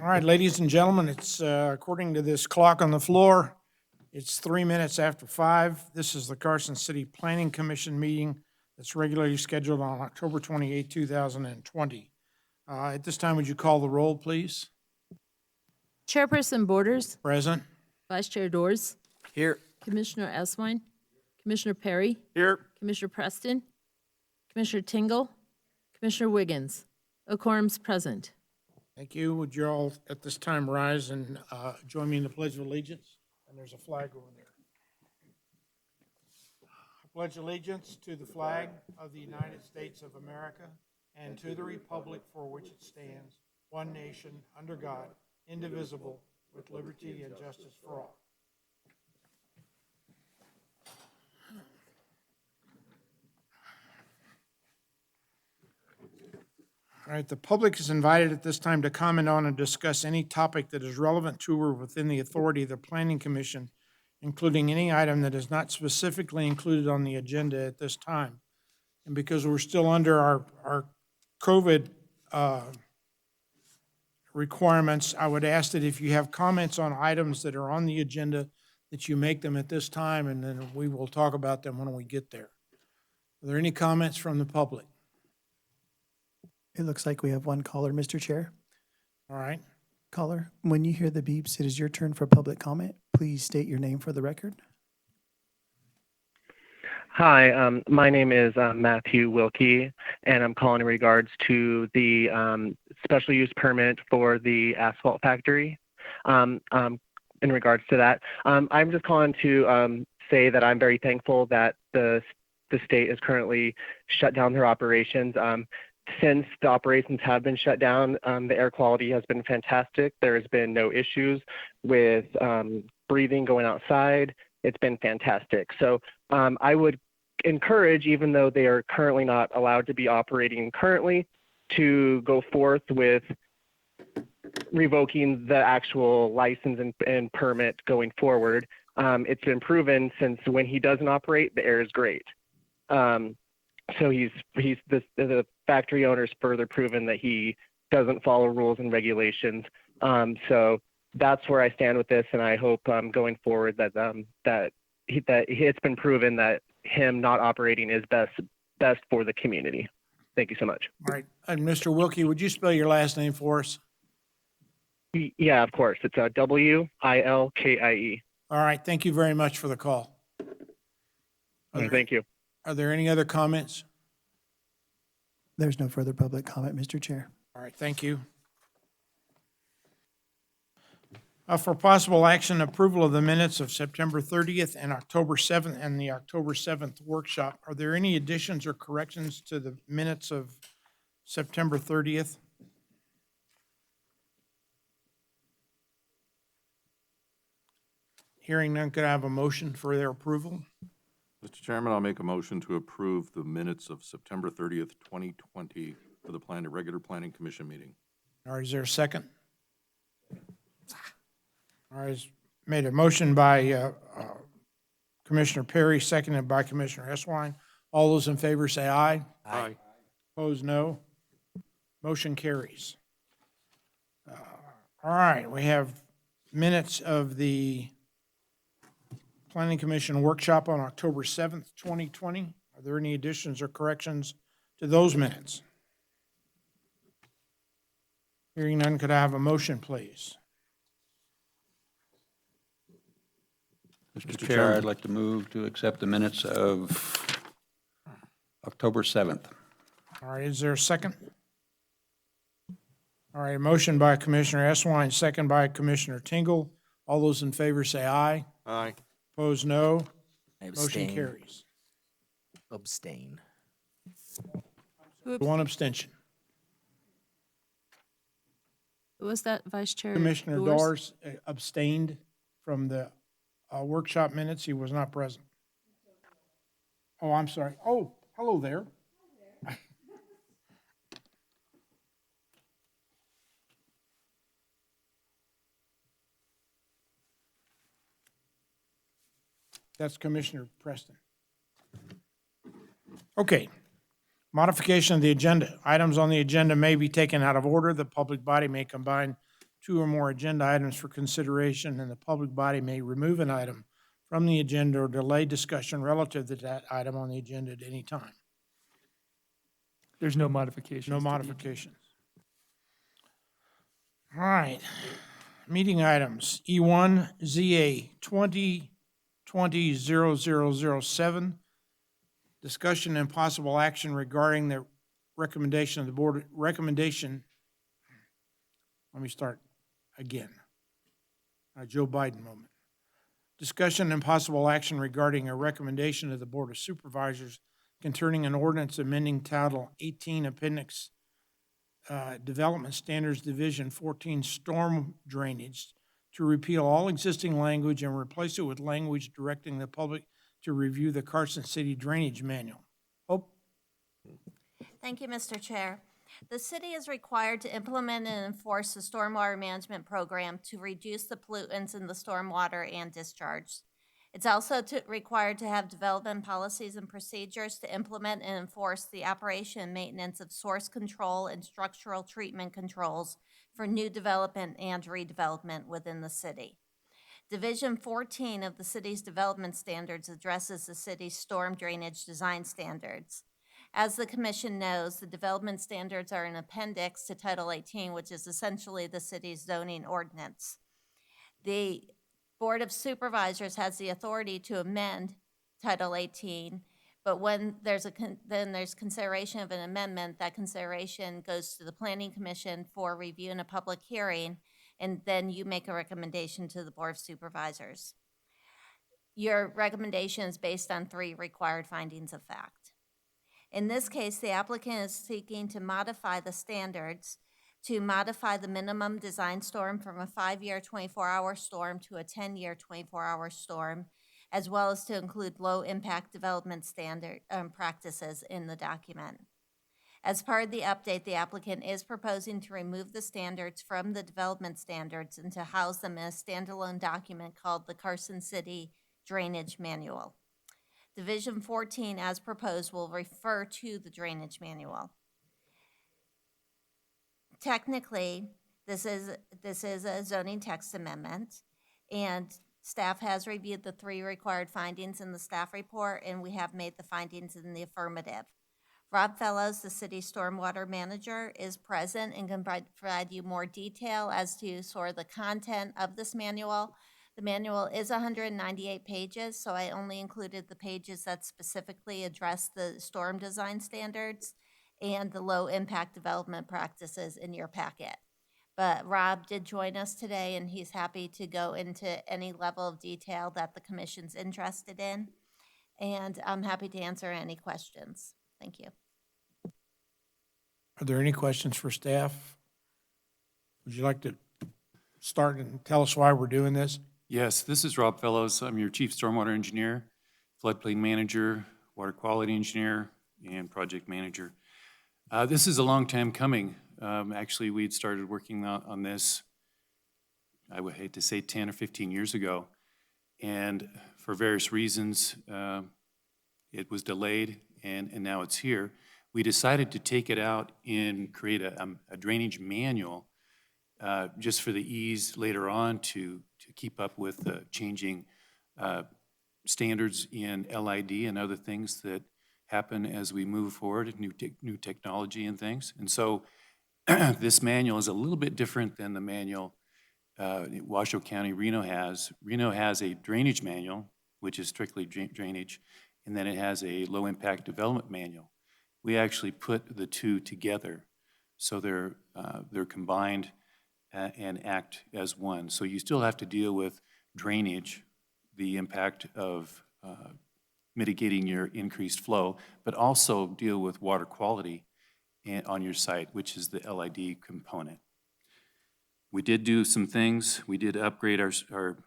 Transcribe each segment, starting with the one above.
All right, ladies and gentlemen, it's, according to this clock on the floor, it's 3 minutes after 5. This is the Carson City Planning Commission meeting that's regularly scheduled on October 28, 2020. At this time, would you call the roll, please? Chairperson Borders, Present? Vice Chair Doors, Here. Commissioner Eswine, Commissioner Perry, Here. Commissioner Preston, Commissioner Tingle, Commissioner Wiggins. A quorum's present. Thank you. Would you all at this time rise and join me in the Pledge of Allegiance? And there's a flag over there. I pledge allegiance to the flag of the United States of America and to the republic for which it stands, one nation, under God, indivisible, with liberty and justice for all. All right, the public is invited at this time to comment on and discuss any topic that is relevant to or within the authority of the Planning Commission, including any item that is not specifically included on the agenda at this time. And because we're still under our COVID requirements, I would ask that if you have comments on items that are on the agenda, that you make them at this time, and then we will talk about them when we get there. Are there any comments from the public? It looks like we have one caller, Mr. Chair. All right. Caller, when you hear the beeps, it is your turn for public comment. Please state your name for the record. Hi, my name is Matthew Wilkie, and I'm calling in regards to the special use permit for the asphalt factory. In regards to that, I'm just calling to say that I'm very thankful that the state is currently shut down their operations. Since the operations have been shut down, the air quality has been fantastic. There has been no issues with breathing going outside. It's been fantastic. So I would encourage, even though they are currently not allowed to be operating currently, to go forth with revoking the actual license and permit going forward. It's been proven since when he doesn't operate, the air is great. So the factory owner's further proven that he doesn't follow rules and regulations. So that's where I stand with this, and I hope going forward that it's been proven that him not operating is best for the community. Thank you so much. All right. And Mr. Wilkie, would you spell your last name for us? Yeah, of course. It's Wilkie. All right. Thank you very much for the call. Thank you. Are there any other comments? There's no further public comment, Mr. Chair. All right. Thank you. For possible action, approval of the minutes of September 30th and October 7th and the October 7th workshop. Are there any additions or corrections to the minutes of September 30th? Hearing none, could I have a motion for their approval? Mr. Chairman, I'll make a motion to approve the minutes of September 30th, 2020 for the regular Planning Commission meeting. All right, is there a second? All right, made a motion by Commissioner Perry, seconded by Commissioner Eswine. All those in favor say aye. Aye. Opposed, no. Motion carries. All right, we have minutes of the Planning Commission workshop on October 7th, 2020. Are there any additions or corrections to those minutes? Hearing none, could I have a motion, please? Mr. Chair, I'd like to move to accept the minutes of October 7th. All right, is there a second? All right, a motion by Commissioner Eswine, second by Commissioner Tingle. All those in favor say aye. Aye. Opposed, no. Abstain. Motion carries. Abstain. One abstention. Who was that, Vice Chair? Commissioner Doors abstained from the workshop minutes. He was not present. Oh, I'm sorry. Oh, hello there. That's Commissioner Preston. Okay. Modification of the agenda. Items on the agenda may be taken out of order. The public body may combine two or more agenda items for consideration, and the public body may remove an item from the agenda or delay discussion relative to that item on the agenda at any time. There's no modifications. No to the- modifications. All right. Meeting items, E1 ZA 2020-0007. Discussion and possible action regarding the recommendation of the board, let me start again. Joe Biden moment. Discussion and possible action regarding a recommendation of the Board of Supervisors concerning an ordinance amending Title 18 Appendix Development Standards Division 14 Storm Drainage to repeal all existing language and replace it with language directing the public to review the Carson City Drainage Manual. Hope? Thank you, Mr. Chair. The city is required to implement and enforce the stormwater management program to reduce the pollutants in the stormwater and discharge. It's also required to have development policies and procedures to implement and enforce the operation and maintenance of source control and structural treatment controls for new development and redevelopment within the city. Division 14 of the city's development standards addresses the city's storm drainage design standards. As the commission knows, the development standards are an appendix to Title 18, which is essentially the city's zoning ordinance. The Board of Supervisors has the authority to amend Title 18, but when there's there's consideration of an amendment, that consideration goes to the Planning Commission for review in a public hearing, and then you make a recommendation to the Board of Supervisors. Your recommendation is based on 3 required findings of fact. In this case, the applicant is seeking to modify the standards to modify the minimum design storm from a 5-year 24-hour storm to a 10-year 24-hour storm, as well as to include low-impact development standard practices in the document. As part of the update, the applicant is proposing to remove the standards from the development standards and to house them in a standalone document called the Carson City Drainage Manual. Division 14, as proposed, will refer to the drainage manual. Technically, this is a zoning text amendment, and staff has reviewed the 3 required findings in the staff report, and we have made the findings in the affirmative. Rob Fellows, the city stormwater manager, is present and can provide you more detail as to sort of the content of this manual. The manual is 198 pages, so I only included the pages that specifically address the storm design standards and the low-impact development practices in your packet. But Rob did join us today, and he's happy to go into any level of detail that the commission's interested in, and I'm happy to answer any questions. Thank you. Are there any questions for staff? Would you like to start and tell us why we're doing this? Yes, this is Rob Fellows. I'm your Chief Stormwater Engineer, Floodplain Manager, Water Quality Engineer, and Project Manager. This is a long time coming. Actually, we'd started working on this, I would hate to say 10 or 15 years ago. And for various reasons, it was delayed, and now it's here. We decided to take it out and create a drainage manual just for the ease later on to keep up with the changing standards in LID and other things that happen as we move forward, new technology and things. And so this manual is a little bit different than the manual Washoe County, Reno has. Reno has a drainage manual, which is strictly drainage, and then it has a low-impact development manual. We actually put the 2 together, so they're combined and act as one. So you still have to deal with drainage, the impact of mitigating your increased flow, but also deal with water quality on your site, which is the LID component. We did do some things. We did upgrade our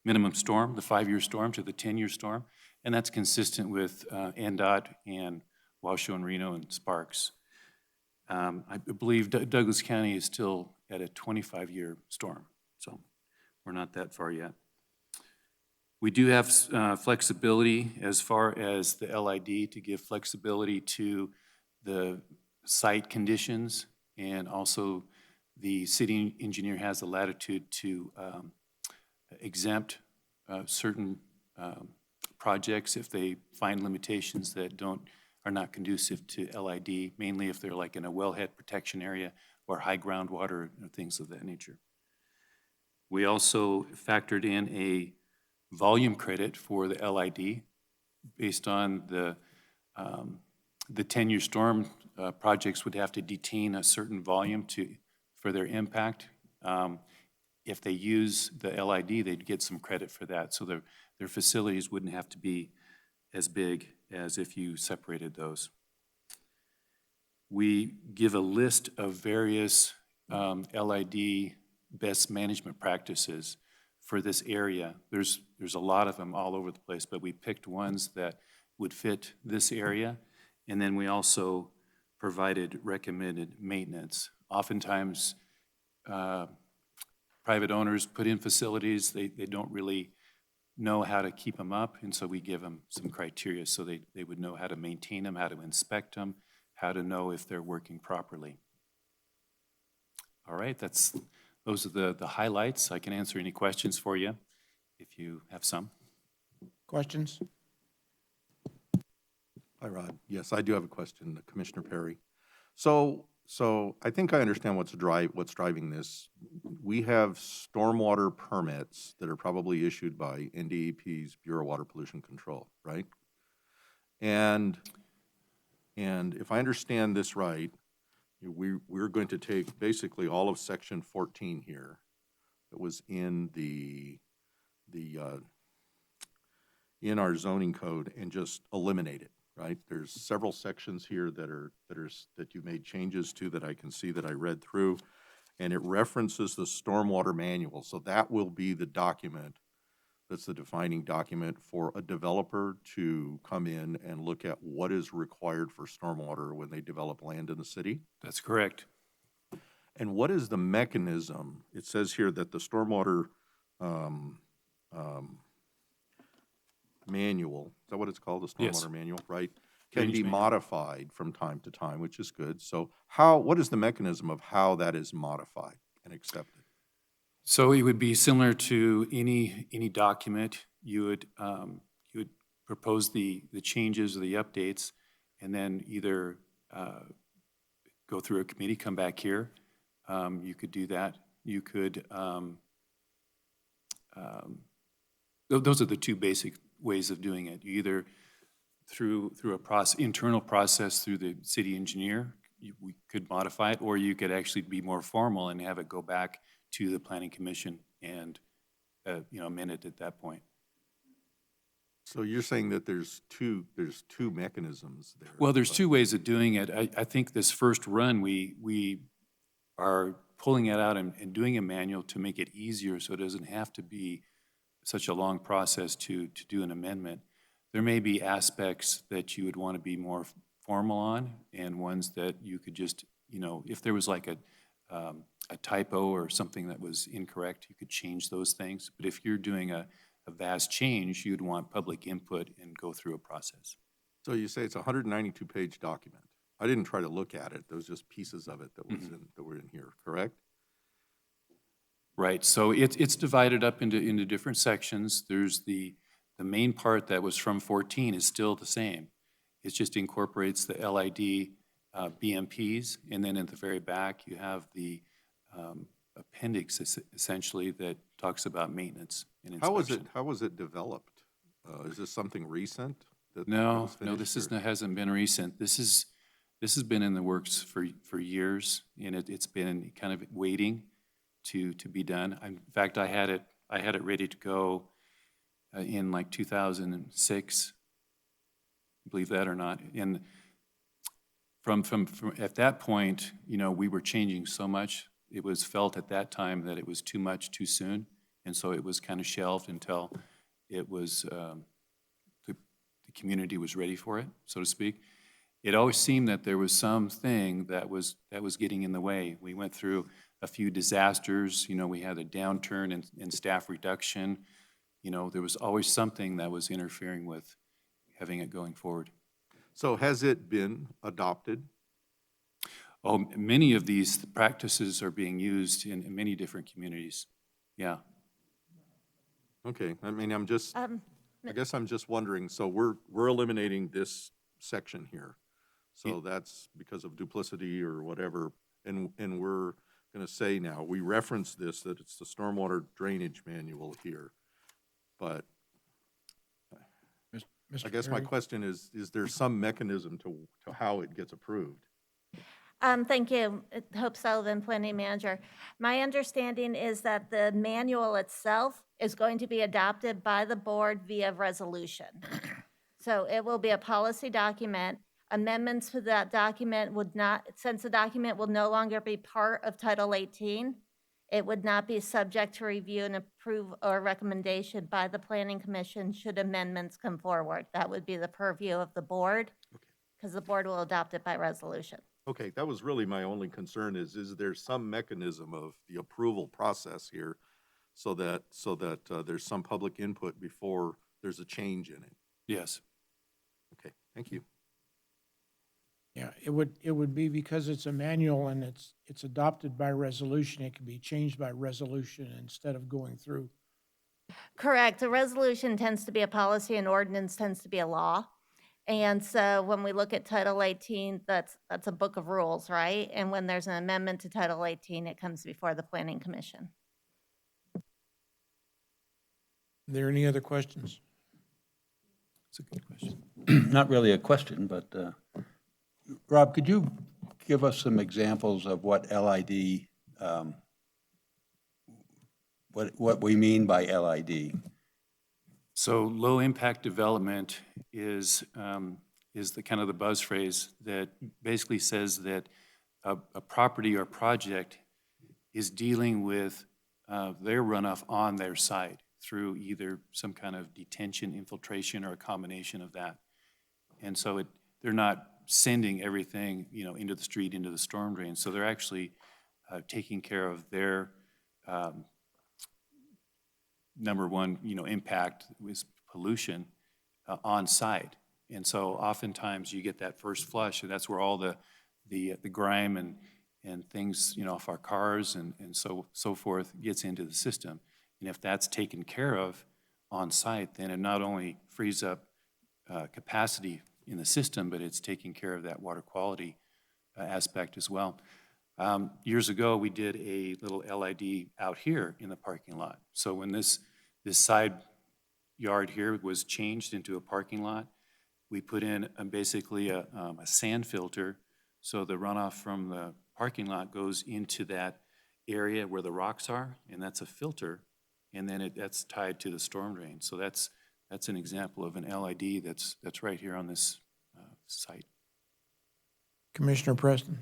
minimum storm, the 5-year storm, to the 10-year storm, and that's consistent with NDOT and Washoe and Reno and Sparks. I believe Douglas County is still at a 25-year storm, so we're not that far yet. We do have flexibility as far as the LID to give flexibility to the site conditions and also the city engineer has the latitude to exempt certain projects if they find limitations that are not conducive to LID, mainly if they're like in a wellhead protection area or high groundwater or things of that nature. We also factored in a volume credit for the LID based on the 10-year storm projects would have to detain a certain volume for their impact. If they use the LID, they'd get some credit for that. So their facilities wouldn't have to be as big as if you separated those. We give a list of various LID best management practices for this area. There's a lot of them all over the place, but we picked ones that would fit this area. And then we also provided recommended maintenance. Oftentimes, private owners put in facilities, they don't really know how to keep them up, and so we give them some criteria so they would know how to maintain them, how to inspect them, how to know if they're working properly. All right, those are the highlights. I can answer any questions for you if you have some. Questions? Hi, Rod. Yes, I do have a question, Commissioner Perry. So I think I understand what's driving this. We have stormwater permits that are probably issued by NDEP's Bureau of Water Pollution Control, right? And if I understand this right, we're going to take basically all of section 14 here that was in in our zoning code and just eliminate it. Right? There's several sections here that you made changes to that I can see that I read through, and it references the stormwater manual. So that will be the document that's the defining document for a developer to come in and look at what is required for stormwater when they develop land in the city. That's correct. And what is the mechanism? It says here that the stormwater manual, is that what it's called, the stormwater Yes. manual, right? Can Drainage be manual. modified from time to time, which is good. So what is the mechanism of how that is modified and accepted? So it would be similar to any document. You would propose the changes or the updates, and then either go through a committee, come back here. You could do that. You could. Those are the two basic ways of doing it. You either through a internal process through the city engineer, we could modify it, or you could actually be more formal and have it go back to the planning commission and amend it at that point. So you're saying that there's two mechanisms there. Well, there's two ways of doing it. I think this first run, we are pulling it out and doing a manual to make it easier so it doesn't have to be such a long process to do an amendment. There may be aspects that you would want to be more formal on, and ones that you could just, if there was like a typo or something that was incorrect, you could change those things. But if you're doing a vast change, you'd want public input and go through a process. So you say it's a 192-page document. I didn't try to look at it. There was just pieces of it that were in here, correct? Right, so it's divided up into different sections. There's the main part that was from 14 is still the same. It just incorporates the LID BMPs, and then at the very back, you have the appendix essentially that talks about maintenance and inspection. How was it developed? Is this something recent? No, this hasn't been recent. This has been in the works for years, and it's been kind of waiting to be done. In fact, I had it ready to go in like 2006. Believe that or not. And from at that point, we were changing so much. It was felt at that time that it was too much too soon, and so it was kind of shelved until it was the community was ready for it, so to speak. It always seemed that there was something that was getting in the way. We went through a few disasters. We had a downturn in staff reduction. There was always something that was interfering with having it going forward. So has it been adopted? Oh, many of these practices are being used in many different communities. Yeah. Okay, I mean, I Mi- guess I'm just wondering, so we're eliminating this section here. So that's because of duplicity or whatever, and we're gonna say now, we reference this, that it's the stormwater drainage manual here. But I guess my Perry? question is there some mechanism to how it gets approved? Thank you. Hope Sullivan, Planning Manager. My understanding is that the manual itself is going to be adopted by the board via resolution. So it will be a policy document. Amendments to that document would not, since the document will no longer be part of Title 18, it would not be subject to review and approve or recommendation by the Planning Commission should amendments come forward. That would be the purview of the board, because the board will adopt it by resolution. Okay, that was really my only concern is there some mechanism of the approval process here so that there's some public input before there's a change in it? Yes. Okay, thank you. Yeah, it would be because it's a manual and it's adopted by resolution, it can be changed by resolution instead of going through. Correct. A resolution tends to be a policy, and ordinance tends to be a law. And so when we look at Title 18, that's a book of rules, right? And when there's an amendment to Title 18, it comes before the Planning Commission. Are there any other questions? That's a good question. Not really a question, but Rob, could you give us some examples of what LID, what we mean by LID? So low-impact development is the kind of the buzz phrase that basically says that a property or project is dealing with their runoff on their site through either some kind of detention, infiltration, or a combination of that. And so they're not sending everything, into the street, into the storm drain. So they're actually taking care of their number one, impact is pollution on site. And so oftentimes you get that first flush, and that's where all the grime and things, off our cars and so forth gets into the system. And if that's taken care of on site, then it not only frees up capacity in the system, but it's taking care of that water quality aspect as well. Years ago, we did a little LID out here in the parking lot. So when this side yard here was changed into a parking lot, we put in basically a sand filter, so the runoff from the parking lot goes into that area where the rocks are, and that's a filter, and then that's tied to the storm drain. So that's an example of an LID that's right here on this site. Commissioner Preston?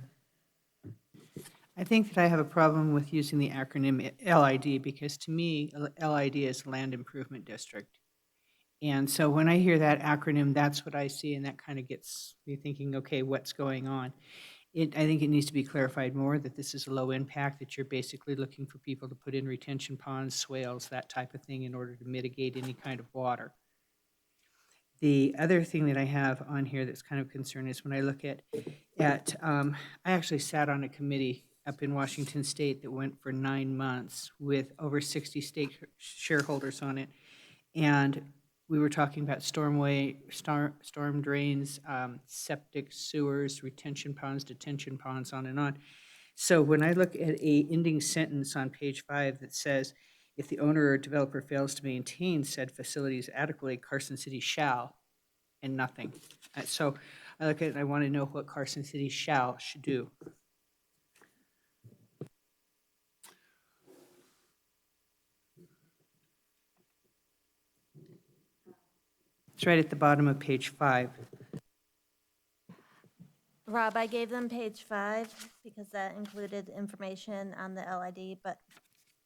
I think that I have a problem with using the acronym LID because to me, LID is Land Improvement District. And so when I hear that acronym, that's what I see, and that kind of gets me thinking, okay, what's going on? I think it needs to be clarified more that this is a low impact, that you're basically looking for people to put in retention ponds, swales, that type of thing in order to mitigate any kind of water. The other thing that I have on here that's kind of concerned is when I look at I actually sat on a committee up in Washington State that went for 9 months with over 60 state shareholders on it. And we were talking about storm drains, septic sewers, retention ponds, detention ponds, on and on. So when I look at a ending sentence on page 5 that says, if the owner or developer fails to maintain said facilities adequately, Carson City shall, and nothing. So I look at it and I want to know what Carson City should do. It's right at the bottom of page 5. Rob, I gave them page 5 because that included information on the LID, but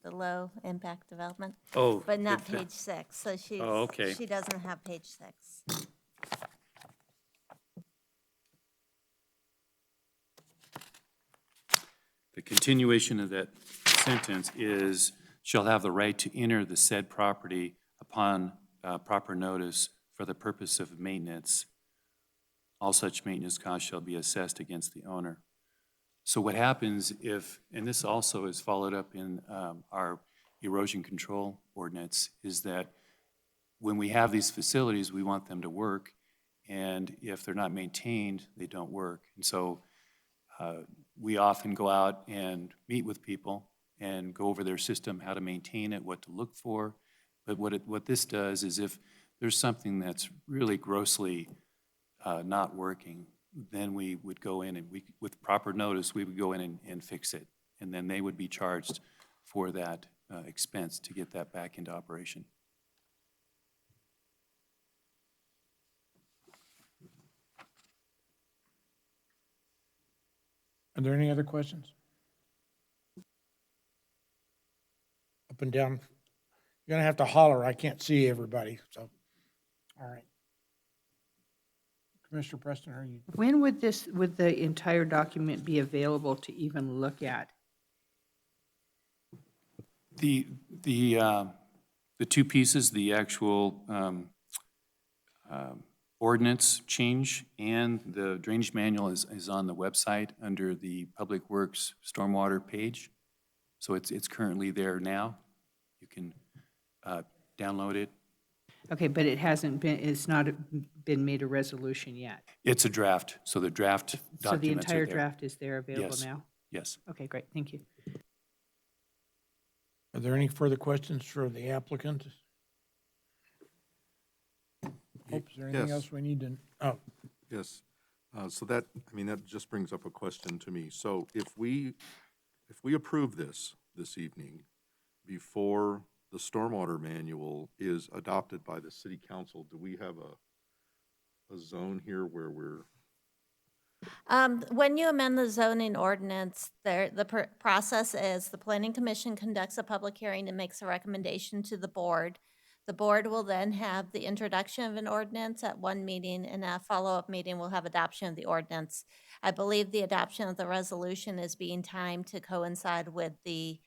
the low impact development, Oh. but not page 6. So okay. she doesn't have page 6. The continuation of that sentence is, shall have the right to enter the said property upon proper notice for the purpose of maintenance. All such maintenance costs shall be assessed against the owner. So what happens if, and this also is followed up in our erosion control ordinance, is that when we have these facilities, we want them to work, and if they're not maintained, they don't work. And so we often go out and meet with people and go over their system, how to maintain it, what to look for. But what this does is if there's something that's really grossly not working, then we would go in and with proper notice, we would go in and fix it. And then they would be charged for that expense to get that back into operation. Are there any other questions? Up and down. You're gonna have to holler. I can't see everybody, so, all right. Commissioner Preston, are you? When would the entire document be available to even look at? The two pieces, the actual ordinance change and the drainage manual is on the website under the Public Works Stormwater page. So it's currently there now. You can download it. Okay, but it's not been made a resolution yet. It's a draft, so the draft So the documents are entire there. draft is there available Yes. now? Yes. Okay, great, thank you. Are there any further questions for the applicant? Hope, is there anything Yes. else we need to, oh, Yes. So that, I mean, that just brings up a question to me. So if we approve this evening before the stormwater manual is adopted by the city council, do we have a zone here where we're, When you amend the zoning ordinance, the process is the planning commission conducts a public hearing and makes a recommendation to the board. The board will then have the introduction of an ordinance at one meeting, and a follow-up meeting will have adoption of the ordinance. I believe the adoption of the resolution is being timed to coincide with the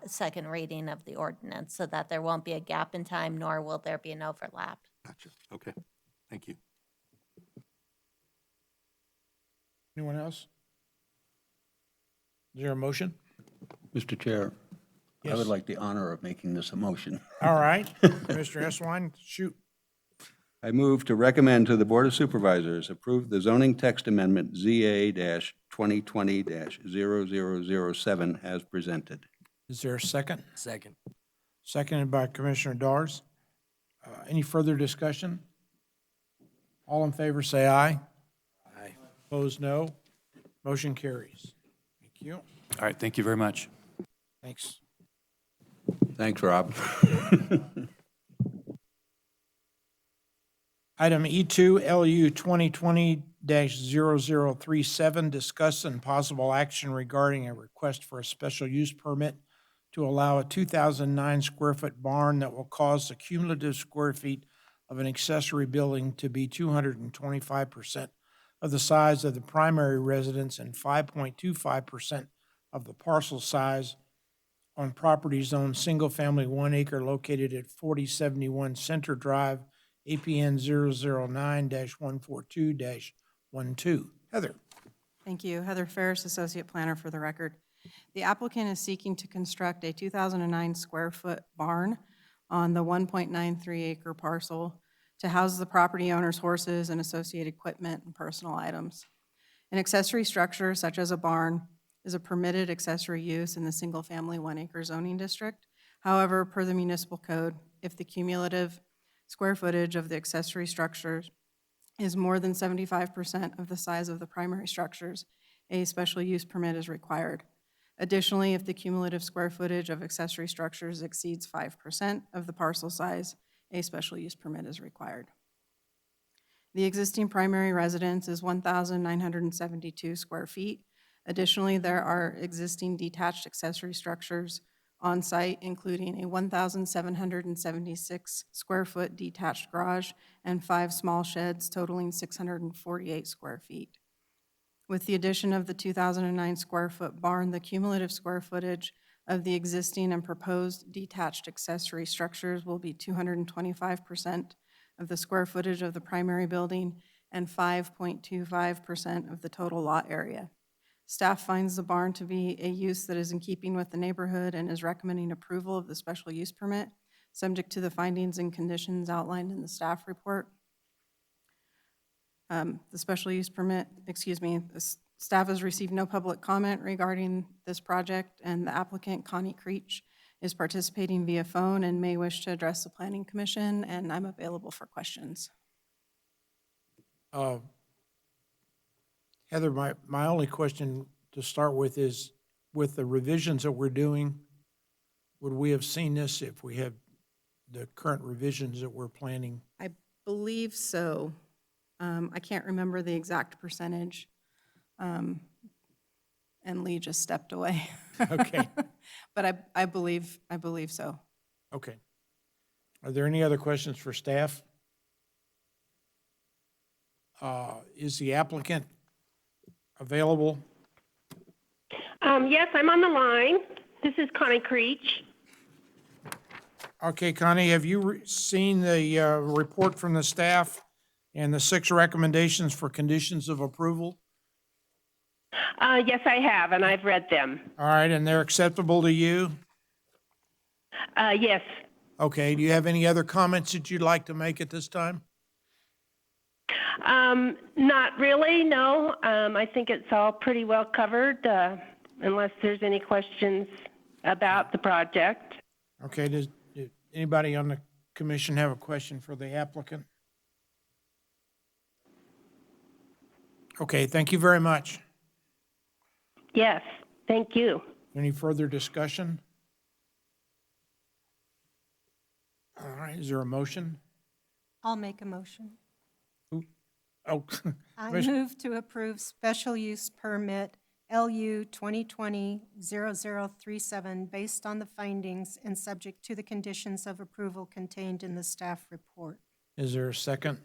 second reading of the ordinance, so that there won't be a gap in time, nor will there be an overlap. gotcha, okay, thank you. anyone else? Is there a motion? Mr. Chair, I Yes. would like the honor of making this a motion. All right, Mr. Eswine, shoot. I move to recommend to the Board of Supervisors approve the zoning text amendment ZA-2020-0007 as presented. Is there a second? Second. Seconded by Commissioner Dawes. Any further discussion? All in favor, say aye. Aye. Opposed, no. Motion carries. Thank you. All right, thank you very much. Thanks. Thanks, Rob. Item E2, LU 2020-0037, discuss and possible action regarding a request for a special use permit to allow a 2,009 square foot barn that will cause the cumulative square feet of an accessory building to be 225% of the size of the primary residence and 5.25% of the parcel size on property zone single-family 1 acre located at 4071 Center Drive, APN 009-142-12. Heather. Thank you. Heather Ferris, Associate Planner for the record. The applicant is seeking to construct a 2,009 square foot barn on the 1.93 acre parcel to house the property owner's horses and associated equipment and personal items. An accessory structure such as a barn is a permitted accessory use in the single-family 1 acre zoning district. However, per the municipal code, if the cumulative square footage of the accessory structures is more than 75% of the size of the primary structures, a special use permit is required. Additionally, if the cumulative square footage of accessory structures exceeds 5% of the parcel size, a special use permit is required. The existing primary residence is 1,972 square feet. Additionally, there are existing detached accessory structures on site, including a 1,776 square foot detached garage and 5 small sheds totaling 648 square feet. With the addition of the 2,009 square foot barn, the cumulative square footage of the existing and proposed detached accessory structures will be 225% of the square footage of the primary building and 5.25% of the total lot area. Staff finds the barn to be a use that is in keeping with the neighborhood and is recommending approval of the special use permit, subject to the findings and conditions outlined in the staff report. The special use permit, staff has received no public comment regarding this project, and the applicant, Connie Creech, is participating via phone and may wish to address the Planning Commission, and I'm available for questions. Heather, my only question to start with is, with the revisions that we're doing, would we have seen this if we had the current revisions that we're planning? I believe so. I can't remember the exact percentage. And Lee just stepped away. Okay. But I believe so. Okay. Are there any other questions for staff? Is the applicant available? Yes, I'm on the line. This is Connie Creech. Okay, Connie, have you seen the report from the staff and the 6 recommendations for conditions of approval? Yes, I have, and I've read them. All right, and they're acceptable to you? Yes. Okay, do you have any other comments that you'd like to make at this time? Not really, no. I think it's all pretty well covered, unless there's any questions about the project. Okay, does anybody on the commission have a question for the applicant? Okay, thank you very much. Yes, thank you. Any further discussion? All right, is there a motion? I'll make a motion. Oh, I Commissioner- move to approve special use permit LU 2020-0037 based on the findings and subject to the conditions of approval contained in the staff report. is there a second?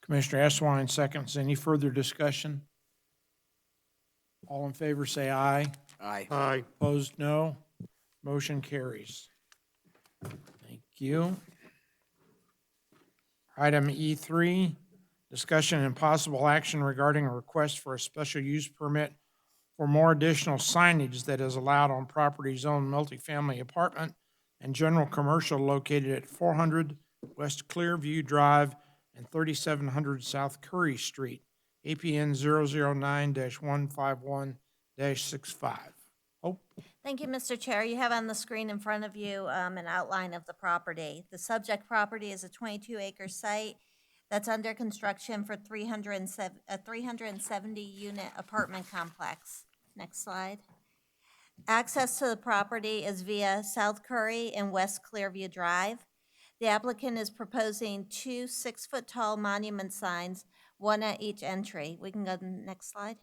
Commissioner Eswine seconds. Any further discussion? All in favor, say aye. Aye. Aye. Opposed, no. Motion carries. Thank you. Item E3, discussion and possible action regarding a request for a special use permit for more additional signage that is allowed on properties owned multifamily apartment and general commercial located at 400 West Clearview Drive and 3700 South Curry Street, APN 009-151-65. Hope? Thank you, Mr. Chair. You have on the screen in front of you an outline of the property. The subject property is a 22-acre site that's under construction for a 370-unit apartment complex. Next slide. Access to the property is via South Curry and West Clearview Drive. The applicant is proposing 2 6-foot-tall monument signs, one at each entry. We can go to the next slide.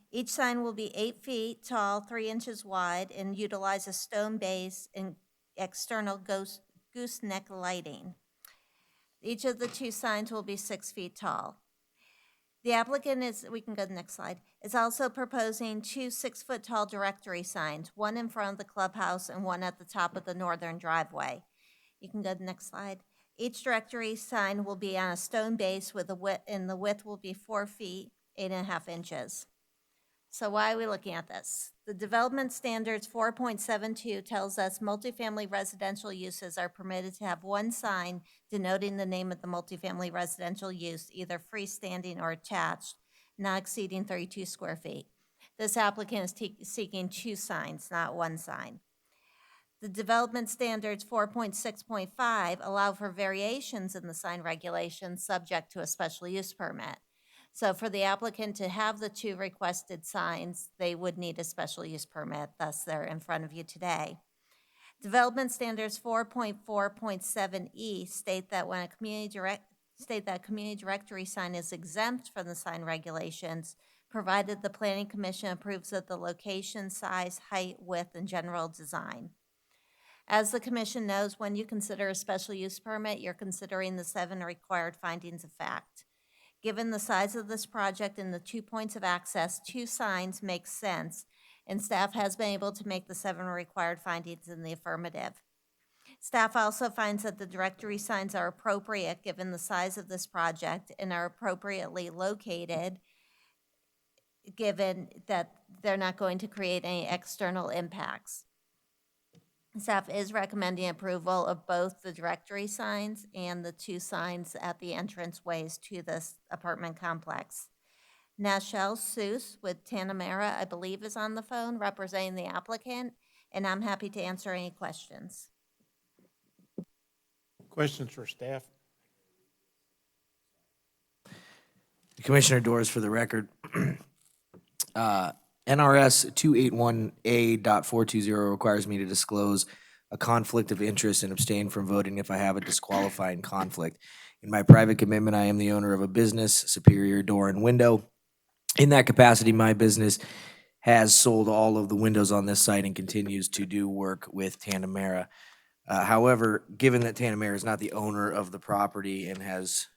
Each sign will be 8 feet tall, 3 inches wide, and utilize a stone base and external gooseneck lighting. Each of the 2 signs will be 6 feet tall. The applicant we can go to the next slide, is also proposing 2 6-foot-tall directory signs, one in front of the clubhouse and one at the top of the northern driveway. You can go to the next slide. Each directory sign will be on a stone base with and the width will be 4 feet, 8.5 inches. So why are we looking at this? The Development Standards 4.72 tells us multifamily residential uses are permitted to have one sign denoting the name of the multifamily residential use, either freestanding or attached, not exceeding 32 square feet. This applicant is seeking 2 signs, not 1 sign. The Development Standards 4.6.5 allow for variations in the sign regulations subject to a special use permit. So for the applicant to have the 2 requested signs, they would need a special use permit, thus they're in front of you today. Development Standards 4.4.7E state that when a community directory sign is exempt from the sign regulations, provided the Planning Commission approves of the location, size, height, width, and general design. As the Commission knows, when you consider a special use permit, you're considering the 7 required findings of fact. Given the size of this project and the 2 points of access, 2 signs make sense, and staff has been able to make the 7 required findings in the affirmative. Staff also finds that the directory signs are appropriate given the size of this project and are appropriately located, given that they're not going to create any external impacts. Staff is recommending approval of both the directory signs and the 2 signs at the entranceways to this apartment complex. Nashelle Seuss with Tanamera, I believe, is on the phone representing the applicant, and I'm happy to answer any questions. Questions for staff? Commissioner Doors, for the record. NRS 281A.420 requires me to disclose a conflict of interest and abstain from voting if I have a disqualifying conflict. In my private commitment, I am the owner of a business, Superior Door and Window. In that capacity, my business has sold all of the windows on this site and continues to do work with Tanamera. However, given that Tanamera is not the owner of the property and has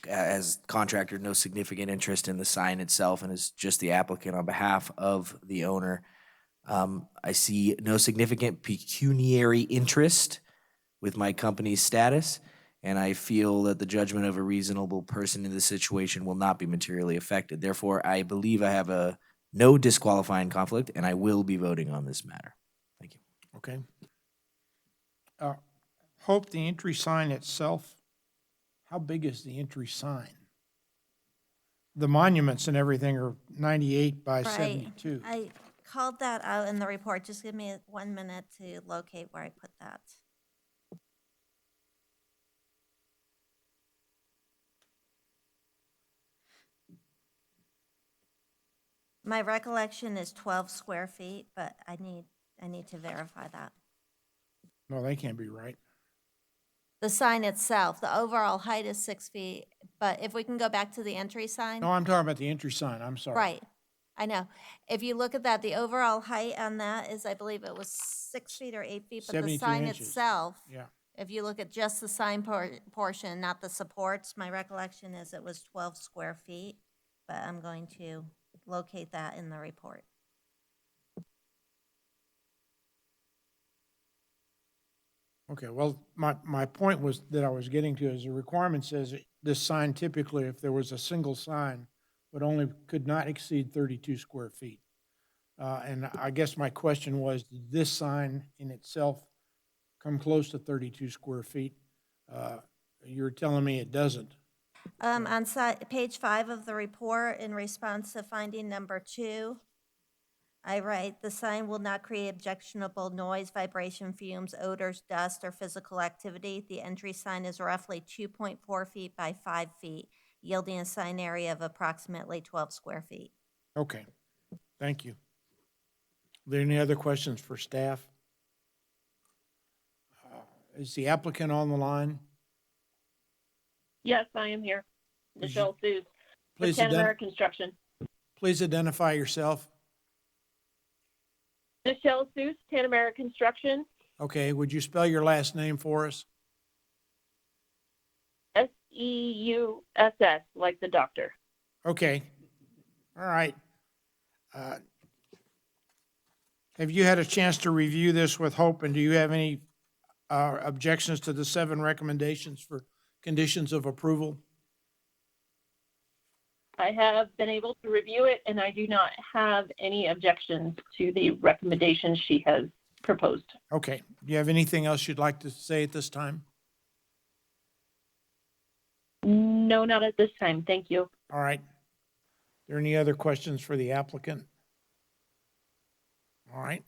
as contractor no significant interest in the sign itself and is just the applicant on behalf of the owner, I see no significant pecuniary interest with my company's status, and I feel that the judgment of a reasonable person in this situation will not be materially affected. Therefore, I believe I have no disqualifying conflict, and I will be voting on this matter. Thank you. Okay. Hope, the entry sign itself, how big is the entry sign? The monuments and everything are 98 by 72. I called that out in the report. Just give me 1 minute to locate where I put that. My recollection is 12 square feet, but I need to verify that. No, they can't be right. The sign itself, the overall height is 6 feet, but if we can go back to the entry sign. No, I'm talking about the entry sign, I'm sorry. Right, I know. If you look at that, the overall height on that is, I believe it was 6 feet or 8 feet, but the 72 sign inches. itself, Yeah, if you look at just the sign portion, not the supports, my recollection is it was 12 square feet, but I'm going to locate that in the report. okay, well, my point was, that I was getting to, is the requirement says this sign typically, if there was a single sign, could not exceed 32 square feet. And I guess my question was, did this sign in itself come close to 32 square feet? You're telling me it doesn't. On page 5 of the report, in response to finding number 2, I write, the sign will not create objectionable noise, vibration, fumes, odors, dust, or physical activity. The entry sign is roughly 2.4 feet by 5 feet, yielding a sign area of approximately 12 square feet. Okay, thank you. Are there any other questions for staff? Is the applicant on the line? Yes, I am here. Would Michelle Seuss, with Please, Tanamera Construction. please identify yourself. Michelle Seuss, Tanamera Construction, Okay, would you spell your last name for us? Seuss, like the doctor. Okay, all right. Have you had a chance to review this with Hope, and do you have any objections to the 7 recommendations for conditions of approval? I have been able to review it, and I do not have any objections to the recommendations she has proposed. Okay, do you have anything else you'd like to say at this time? No, not at this time. Thank you. All right. Are there any other questions for the applicant? All right.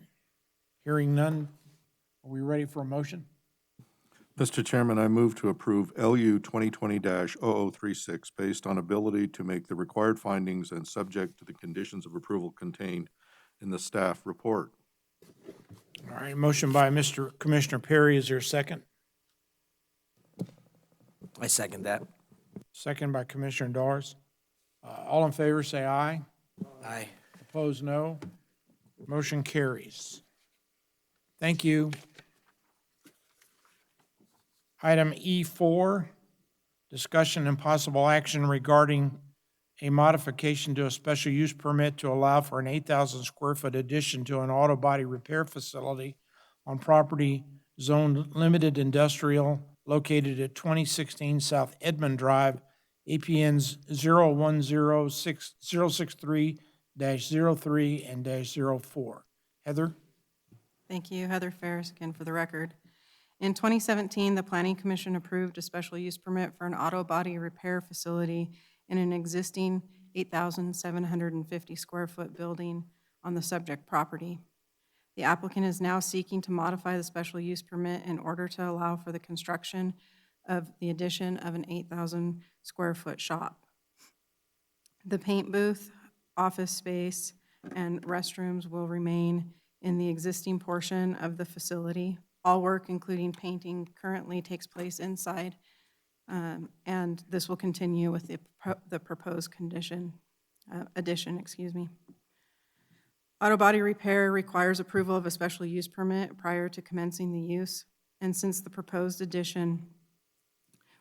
Hearing none, are we ready for a motion? Mr. Chairman, I move to approve LU 2020-0036 based on ability to make the required findings and subject to the conditions of approval contained in the staff report. All right, motion by Commissioner Perry. Is there a second? I second that. Second by Commissioner Dawes. All in favor, say aye. Aye. Opposed, no. Motion carries. Thank you. Item E4, discussion and possible action regarding a modification to a special use permit to allow for an 8,000 square foot addition to an auto body repair facility on property zoned limited industrial located at 2016 South Edmond Drive, APNs 0106063-03 and -04. Heather? Thank you. Heather Ferris again for the record. In 2017, the Planning Commission approved a special use permit for an auto body repair facility in an existing 8,750 square foot building on the subject property. The applicant is now seeking to modify the special use permit in order to allow for the construction of the addition of an 8,000 square foot shop. The paint booth, office space, and restrooms will remain in the existing portion of the facility. All work, including painting, currently takes place inside, and this will continue with the proposed addition. Auto body repair requires approval of a special use permit prior to commencing the use, and since the proposed addition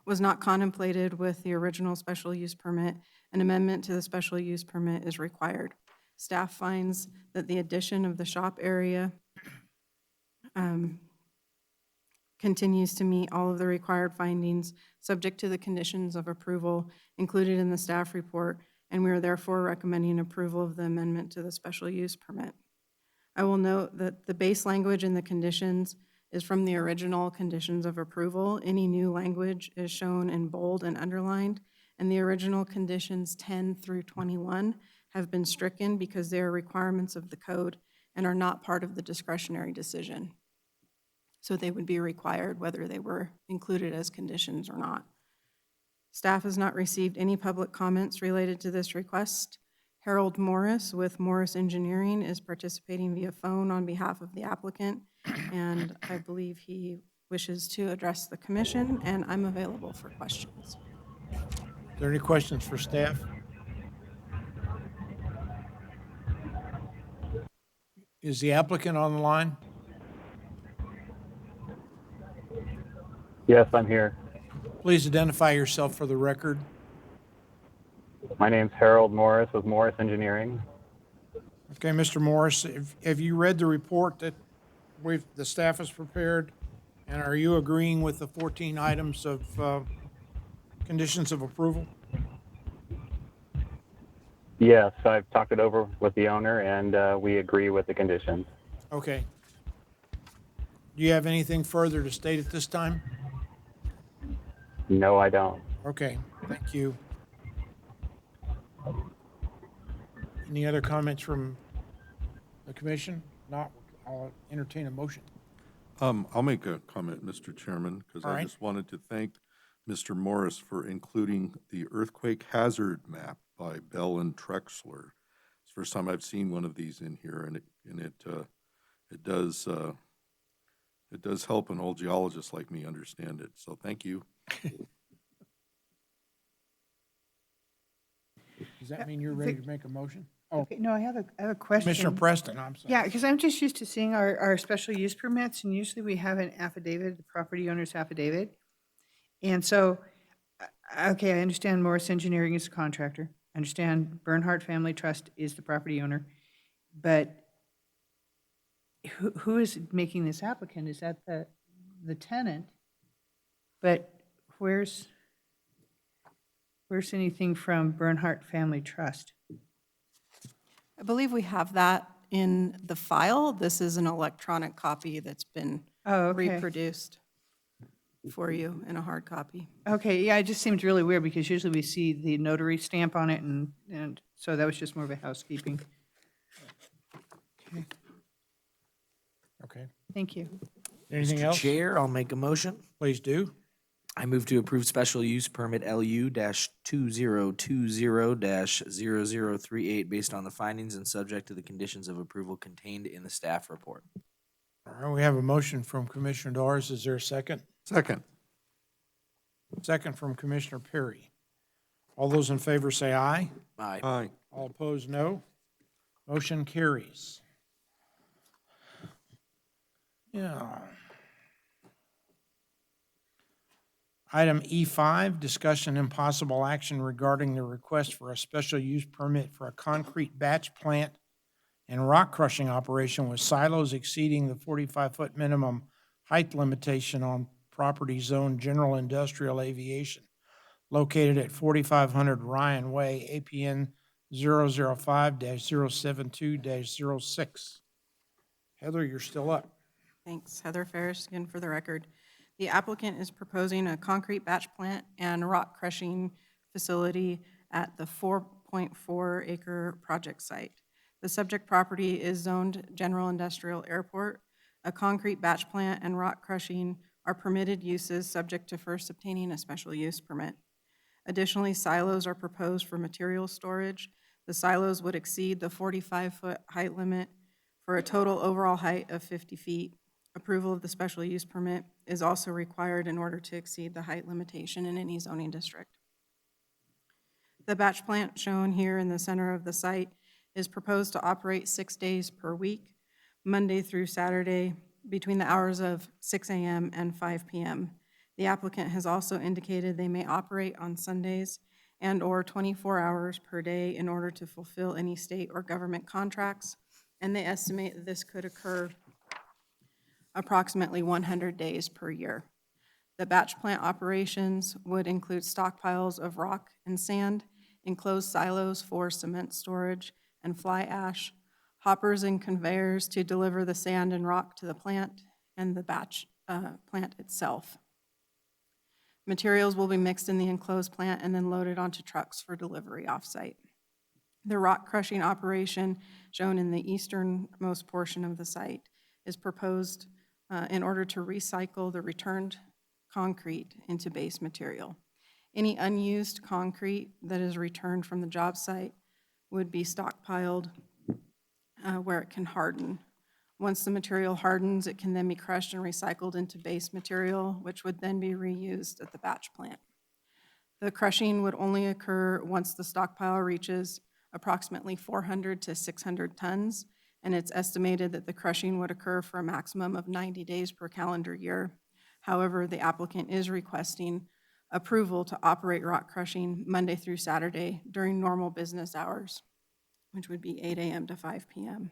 was not contemplated with the original special use permit, an amendment to the special use permit is required. Staff finds that the addition of the shop area continues to meet all of the required findings, subject to the conditions of approval included in the staff report, and we are therefore recommending approval of the amendment to the special use permit. I will note that the base language in the conditions is from the original conditions of approval. Any new language is shown in bold and underlined, and the original conditions 10 through 21 have been stricken because they are requirements of the code and are not part of the discretionary decision. So they would be required whether they were included as conditions or not. Staff has not received any public comments related to this request. Harold Morris with Morris Engineering is participating via phone on behalf of the applicant, and I believe he wishes to address the commission, and I'm available for questions. Are there any questions for staff? Is the applicant on the line? Yes, I'm here. Please identify yourself for the record. My name's Harold Morris with Morris Engineering. Okay, Mr. Morris, have you read the report that the staff has prepared? And are you agreeing with the 14 items of conditions of approval? Yes, I've talked it over with the owner and we agree with the conditions. Okay. Do you have anything further to state at this time? No, I don't. Okay, thank you. Any other comments from the commission? Not, I'll entertain a motion. I'll make a comment, Mr. Chairman, because All I right. just wanted to thank Mr. Morris for including the earthquake hazard map by Bell and Trexler. It's the first time I've seen one of these in here, and it does help an old geologist like me understand it. So thank you. Does that mean you're ready to make a motion? Oh, Okay, no, I have a question. Commissioner Preston, I'm sorry. Yeah, because I'm just used to seeing our special use permits, and usually we have an affidavit, the property owner's affidavit. And so, okay, I understand Morris Engineering is a contractor. I understand Bernhardt Family Trust is the property owner. But who is making this applicant? Is that the tenant? But where's anything from Bernhardt Family Trust? I believe we have that in the file. This is an electronic copy that's been reproduced for you in a hard copy. Okay, yeah, it just seems really weird because usually we see the notary stamp on it, and so that was just more of a housekeeping. Okay, Okay. thank you. Anything Mr. else? Chair, I'll make a motion. Please do. I move to approve special use permit LU-2020-0038 based on the findings and subject to the conditions of approval contained in the staff report. All right, we have a motion from Commissioner Doris. Is there a second? Second. Second from Commissioner Perry. All those in favor say aye. Aye. Aye. All opposed, no. Motion carries. Yeah. Item E5, discussion and possible action regarding the request for a special use permit for a concrete batch plant and rock crushing operation with silos exceeding the 45-foot minimum height limitation on property zone general industrial aviation located at 4500 Ryan Way, APN 005-072-06. Heather, you're still up. Thanks. Heather Ferris, again for the record. The applicant is proposing a concrete batch plant and rock crushing facility at the 4.4 acre project site. The subject property is zoned General Industrial Airport. A concrete batch plant and rock crushing are permitted uses subject to first obtaining a special use permit. Additionally, silos are proposed for material storage. The silos would exceed the 45-foot height limit for a total overall height of 50 feet. Approval of the special use permit is also required in order to exceed the height limitation in any zoning district. The batch plant shown here in the center of the site is proposed to operate 6 days per week, Monday through Saturday, between the hours of 6 a.m. and 5 p.m. The applicant has also indicated they may operate on Sundays and/or 24 hours per day in order to fulfill any state or government contracts, and they estimate that this could occur approximately 100 days per year. The batch plant operations would include stockpiles of rock and sand, enclosed silos for cement storage and fly ash, hoppers and conveyors to deliver the sand and rock to the plant, and the batch plant itself. Materials will be mixed in the enclosed plant and then loaded onto trucks for delivery off-site. The rock crushing operation, shown in the easternmost portion of the site, is proposed in order to recycle the returned concrete into base material. Any unused concrete that is returned from the job site would be stockpiled where it can harden. Once the material hardens, it can then be crushed and recycled into base material, which would then be reused at the batch plant. The crushing would only occur once the stockpile reaches approximately 400 to 600 tons, and it's estimated that the crushing would occur for a maximum of 90 days per calendar year. However, the applicant is requesting approval to operate rock crushing Monday through Saturday during normal business hours, which would be 8 a.m. to 5 p.m.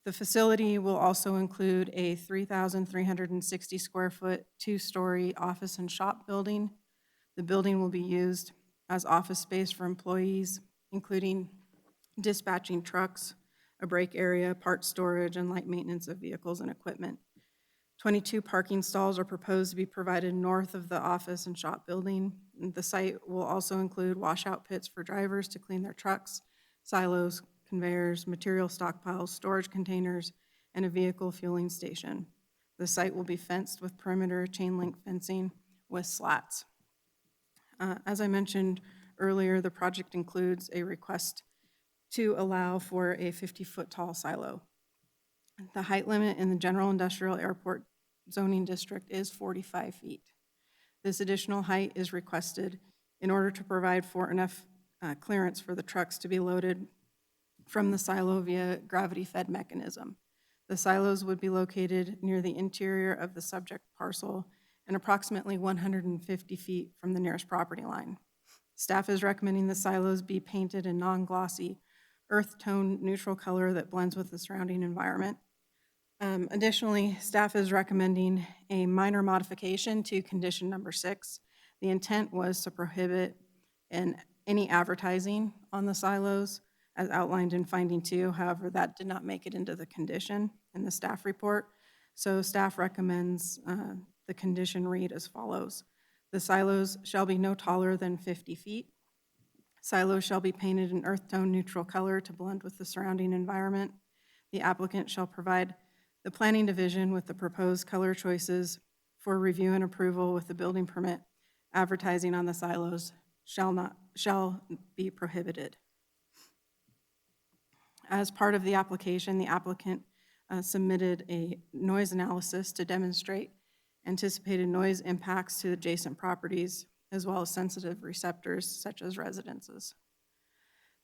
The facility will also include a 3,360 square foot, 2-story office and shop building. The building will be used as office space for employees, including dispatching trucks, a break area, part storage, and light maintenance of vehicles and equipment. 22 parking stalls are proposed to be provided north of the office and shop building. The site will also include washout pits for drivers to clean their trucks, silos, conveyors, material stockpiles, storage containers, and a vehicle fueling station. The site will be fenced with perimeter chain link fencing with slats. As I mentioned earlier, the project includes a request to allow for a 50-foot tall silo. The height limit in the General Industrial Airport zoning district is 45 feet. This additional height is requested in order to provide for enough clearance for the trucks to be loaded from the silo via gravity-fed mechanism. The silos would be located near the interior of the subject parcel and approximately 150 feet from the nearest property line. Staff is recommending the silos be painted in non-glossy, earth tone neutral color that blends with the surrounding environment. Additionally, staff is recommending a minor modification to condition number 6. The intent was to prohibit any advertising on the silos as outlined in finding 2. However, that did not make it into the condition in the staff report. So staff recommends the condition read as follows. The silos shall be no taller than 50 feet. Silos shall be painted in earth tone neutral color to blend with the surrounding environment. The applicant shall provide the planning division with the proposed color choices for review and approval with the building permit. Advertising on the silos shall be prohibited. As part of the application, the applicant submitted a noise analysis to demonstrate anticipated noise impacts to adjacent properties, as well as sensitive receptors such as residences.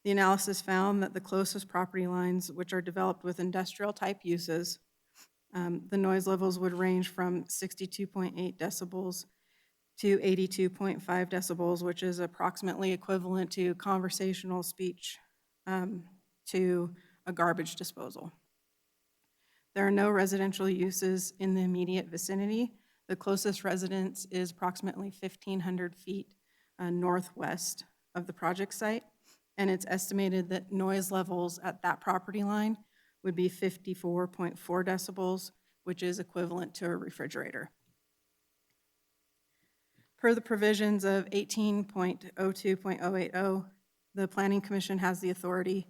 The analysis found that the closest property lines, which are developed with industrial type uses, the noise levels would range from 62.8 decibels to 82.5 decibels, which is approximately equivalent to conversational speech to a garbage disposal. There are no residential uses in the immediate vicinity. The closest residence is approximately 1,500 feet northwest of the project site, and it's estimated that noise levels at that property line would be 54.4 decibels, which is equivalent to a refrigerator. Per the provisions of 18.02.080, the Planning Commission has the authority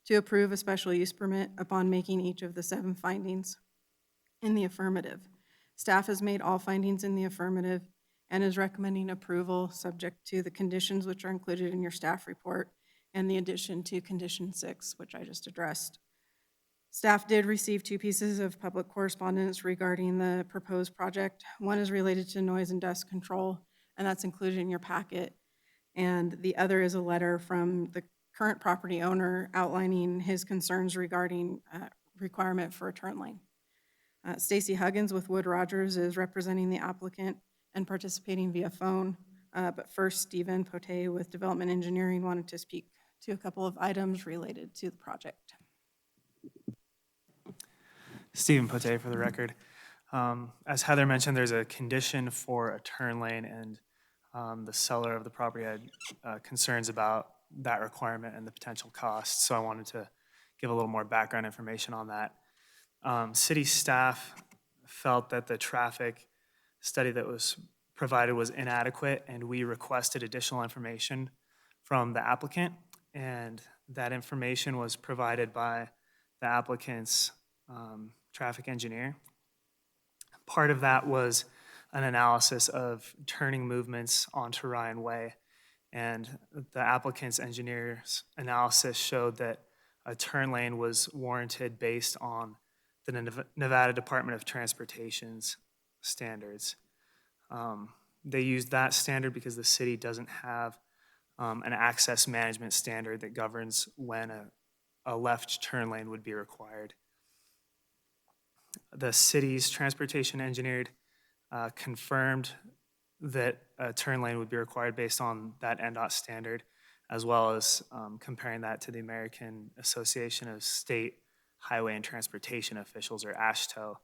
to approve a special use permit upon making each of the 7 findings in the affirmative. Staff has made all findings in the affirmative and is recommending approval subject to the conditions which are included in your staff report and the addition to condition 6, which I just addressed. Staff did receive 2 pieces of public correspondence regarding the proposed project. One is related to noise and dust control, and that's included in your packet. And the other is a letter from the current property owner outlining his concerns regarding requirement for a turn lane. Stacy Huggins with Wood Rogers is representing the applicant and participating via phone. But first, Stephen Pote with Development Engineering wanted to speak to a couple of items related to the project. Stephen Pote for the record. As Heather mentioned, there's a condition for a turn lane, and the seller of the property had concerns about that requirement and the potential costs. So I wanted to give a little more background information on that. City staff felt that the traffic study that was provided was inadequate, and we requested additional information from the applicant, and that information was provided by the applicant's traffic engineer. Part of that was an analysis of turning movements onto Ryan Way, and the applicant's engineer's analysis showed that a turn lane was warranted based on the Nevada Department of Transportation's standards. They used that standard because the city doesn't have an access management standard that governs when a left turn lane would be required. The city's transportation engineer confirmed that a turn lane would be required based on that NDOT standard, as well as comparing that to the American Association of State Highway and Transportation Officials, or AASHTO,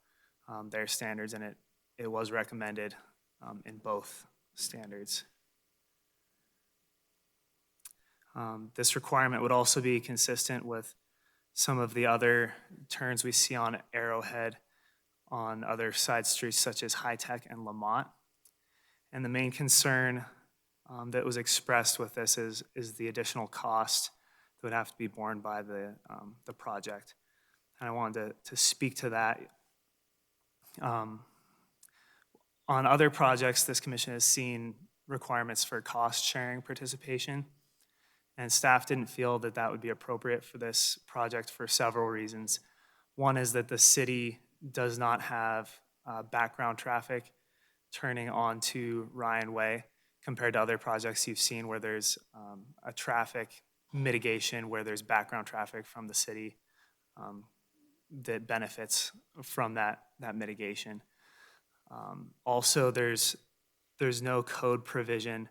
their standards, and it was recommended in both standards. This requirement would also be consistent with some of the other turns we see on Arrowhead on other side streets such as High Tech and Lamont. And the main concern that was expressed with this is the additional cost that would have to be borne by the project. And I wanted to speak to that. On other projects, this commission has seen requirements for cost-sharing participation, and staff didn't feel that that would be appropriate for this project for several reasons. One is that the city does not have background traffic turning onto Ryan Way compared to other projects you've seen where there's a traffic mitigation, where there's background traffic from the city that benefits from that mitigation. Also, there's no code provision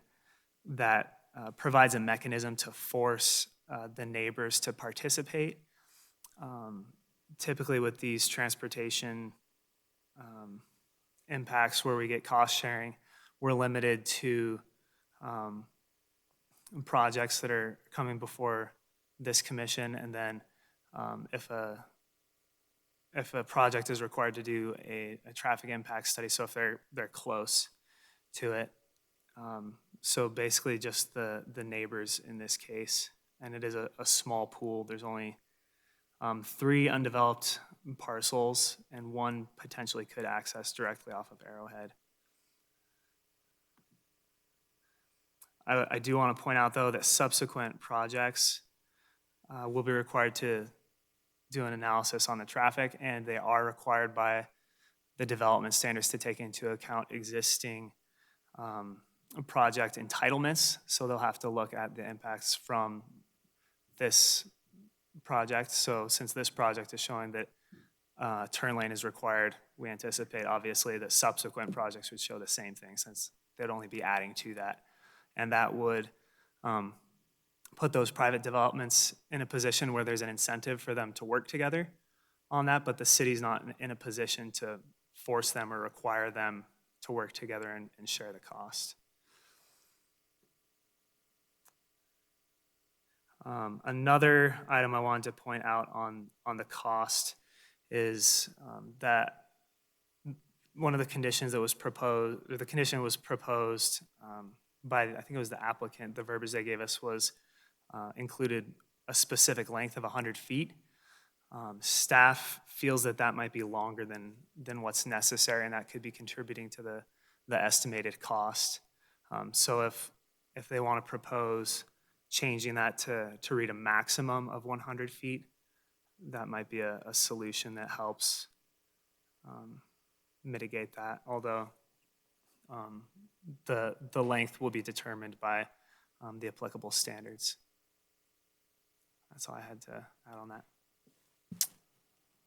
that provides a mechanism to force the neighbors to participate. Typically with these transportation impacts where we get cost sharing, we're limited to projects that are coming before this commission, and then if a project is required to do a traffic impact study, so if they're close to it. So basically just the neighbors in this case, and it is a small pool. There's only 3 undeveloped parcels, and 1 potentially could access directly off of Arrowhead. I do want to point out, though, that subsequent projects will be required to do an analysis on the traffic, and they are required by the development standards to take into account existing project entitlements. So they'll have to look at the impacts from this project. So since this project is showing that turn lane is required, we anticipate obviously that subsequent projects would show the same thing, since they'd only be adding to that. And that would put those private developments in a position where there's an incentive for them to work together on that, but the city's not in a position to force them or require them to work together and share the cost. Another item I wanted to point out on the cost is that one of the conditions that was proposed, or the condition was proposed by, I think it was the applicant, the verbiage they gave us was included a specific length of 100 feet. Staff feels that that might be longer than what's necessary, and that could be contributing to the estimated cost. So if they want to propose changing that to read a maximum of 100 feet, that might be a solution that helps mitigate that, although the length will be determined by the applicable standards. That's all I had to add on that.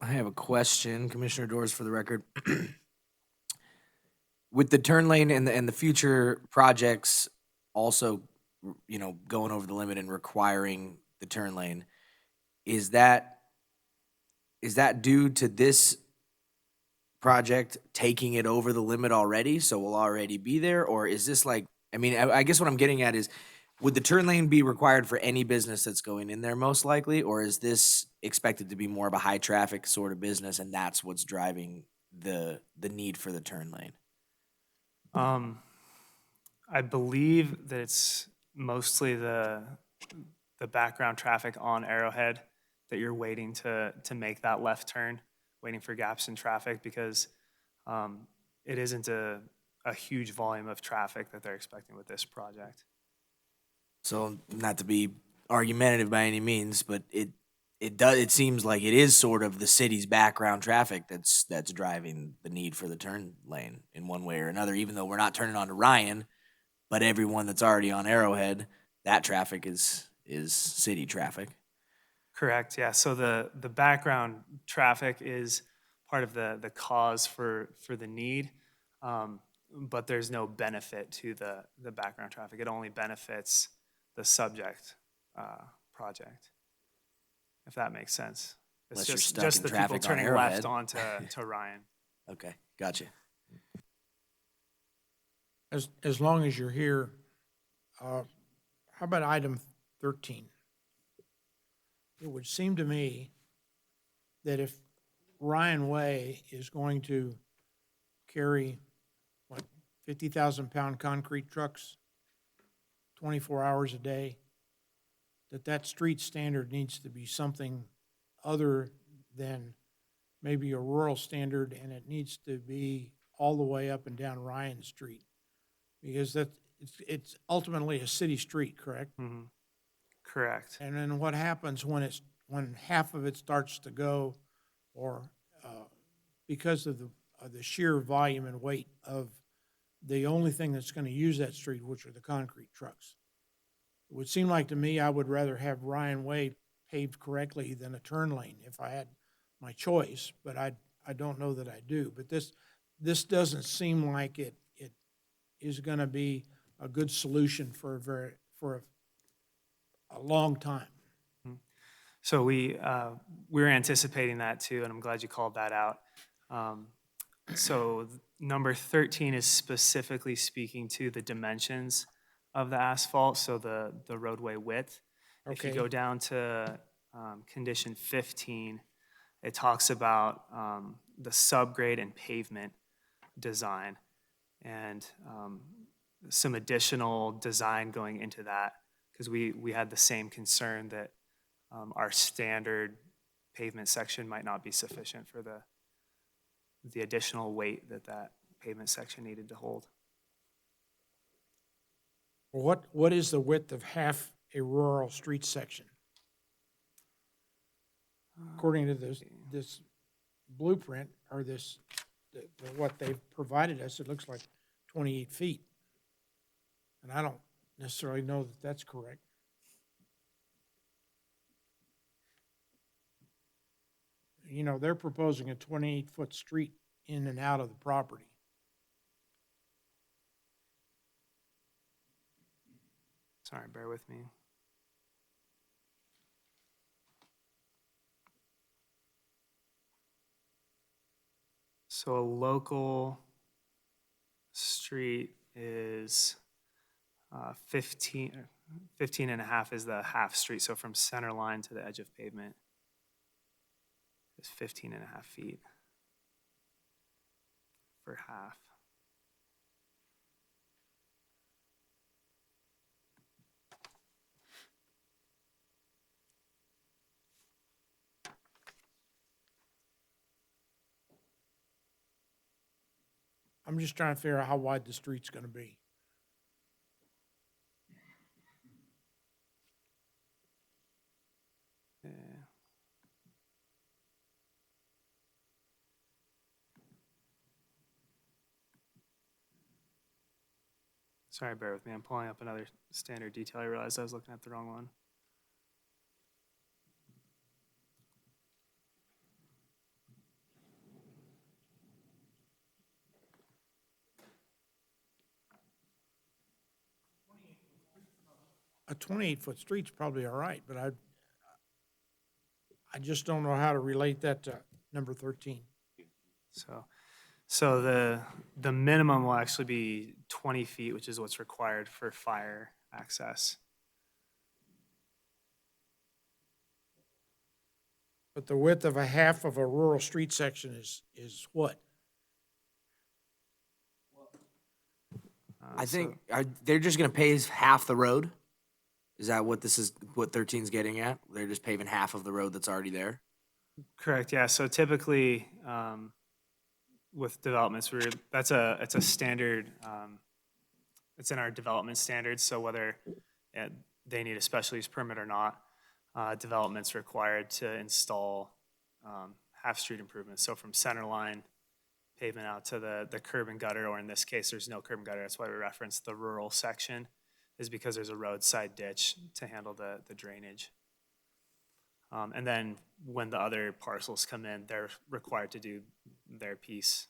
I have a question, Commissioner Doors, for the record. With the turn lane and the future projects also, going over the limit and requiring the turn lane, is that due to this project taking it over the limit already, so we'll already be there? Or is this like, I guess what I'm getting at is, would the turn lane be required for any business that's going in there most likely? Or is this expected to be more of a high traffic sort of business and that's what's driving the need for the turn lane? I believe that it's mostly the background traffic on Arrowhead that you're waiting to make that left turn, waiting for gaps in traffic, because it isn't a huge volume of traffic that they're expecting with this project. So not to be argumentative by any means, but it seems like it is sort of the city's background traffic that's driving the need for the turn lane in one way or another, even though we're not turning on to Ryan, but everyone that's already on Arrowhead, that traffic is city traffic. Correct, yeah. So the background traffic is part of the cause for the need, but there's no benefit to the background traffic. It only benefits the subject project, if that makes sense. It's Unless you're just, stuck just in the traffic people on turning Arrowhead. left onto to Ryan. Okay, gotcha. As long as you're here, how about item 13? It would seem to me that if Ryan Way is going to carry, 50,000-pound concrete trucks 24 hours a day, that street standard needs to be something other than maybe a rural standard, and it needs to be all the way up and down Ryan Street. Because it's ultimately a city street, correct? Mm-hmm. Correct. And then what happens when half of it starts to go, or because of the sheer volume and weight of the only thing that's going to use that street, which are the concrete trucks? It would seem like to me I would rather have Ryan Way paved correctly than a turn lane if I had my choice, but I don't know that I do. But this doesn't seem like it is going to be a good solution for a long time. So we're anticipating that too, and I'm glad you called that out. So number 13 is specifically speaking to the dimensions of the asphalt, so the roadway width. If you Okay. go down to condition 15, it talks about the subgrade and pavement design, and some additional design going into that, because we had the same concern that our standard pavement section might not be sufficient for the additional weight that pavement section needed to hold. What is the width of half a rural street section? According to this blueprint, or what they've provided us, it looks like 28 feet. And I don't necessarily know that that's correct. They're proposing a 28-foot street in and out of the property. Sorry, bear with me. So a local street is 15 and a half is the half street. So from center line to the edge of pavement is 15 and a half feet for half. I'm just trying to figure out how wide the street's gonna be. Yeah. Sorry, bear with me. I'm pulling up another standard detail. I realized I was looking at the wrong one. A 28-foot street's probably all right, but I just don't know how to relate that to number 13. So the minimum will actually be 20 feet, which is what's required for fire access. But the width of a half of a rural street section is what? I think, they're just gonna pave half the road? Is that what this is, what 13's getting at? They're just paving half of the road that's already there? Correct, yeah. So typically, with developments, it's a standard, it's in our development standards, so whether they need a special use permit or not, development's required to install half-street improvements. So from center line pavement out to the curb and gutter, or in this case, there's no curb and gutter. That's why we reference the rural section, is because there's a roadside ditch to handle the drainage. And then when the other parcels come in, they're required to do their piece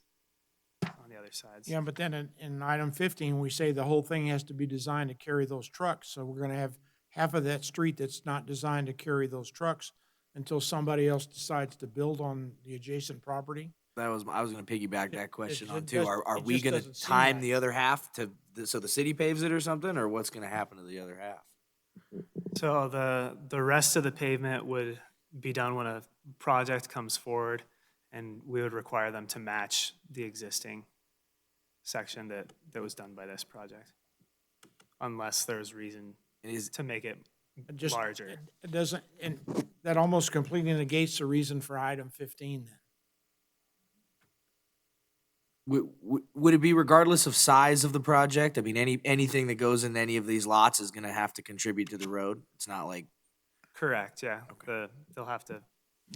on the other sides. Yeah, but then in item 15, we say the whole thing has to be designed to carry those trucks. So we're gonna have half of that street that's not designed to carry those trucks until somebody else decides to build on the adjacent property. I was gonna piggyback that question it on too. does- Are it we just gonna doesn't seem time right. the other half so the city paves it or something, or what's gonna happen to the other half? So the rest of the pavement would be done when a project comes forward, and we would require them to match the existing section that was done by this project, unless there's reason to make it Just- larger. It doesn't, and that almost completely negates the reason for item 15 then. Would it be regardless of size of the project? I mean, anything that goes in any of these lots is gonna have to contribute to the road? It's not like, Correct, yeah. They'll have to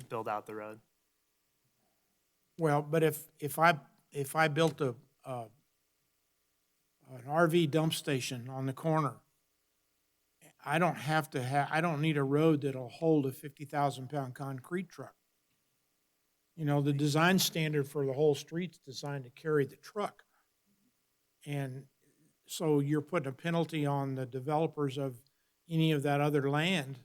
build out the road. Well, but if I built an RV dump station on the corner, I don't need a road that'll hold a 50,000-pound concrete truck. You know, the design standard for the whole street's designed to carry the truck. And so you're putting a penalty on the developers of any of that other land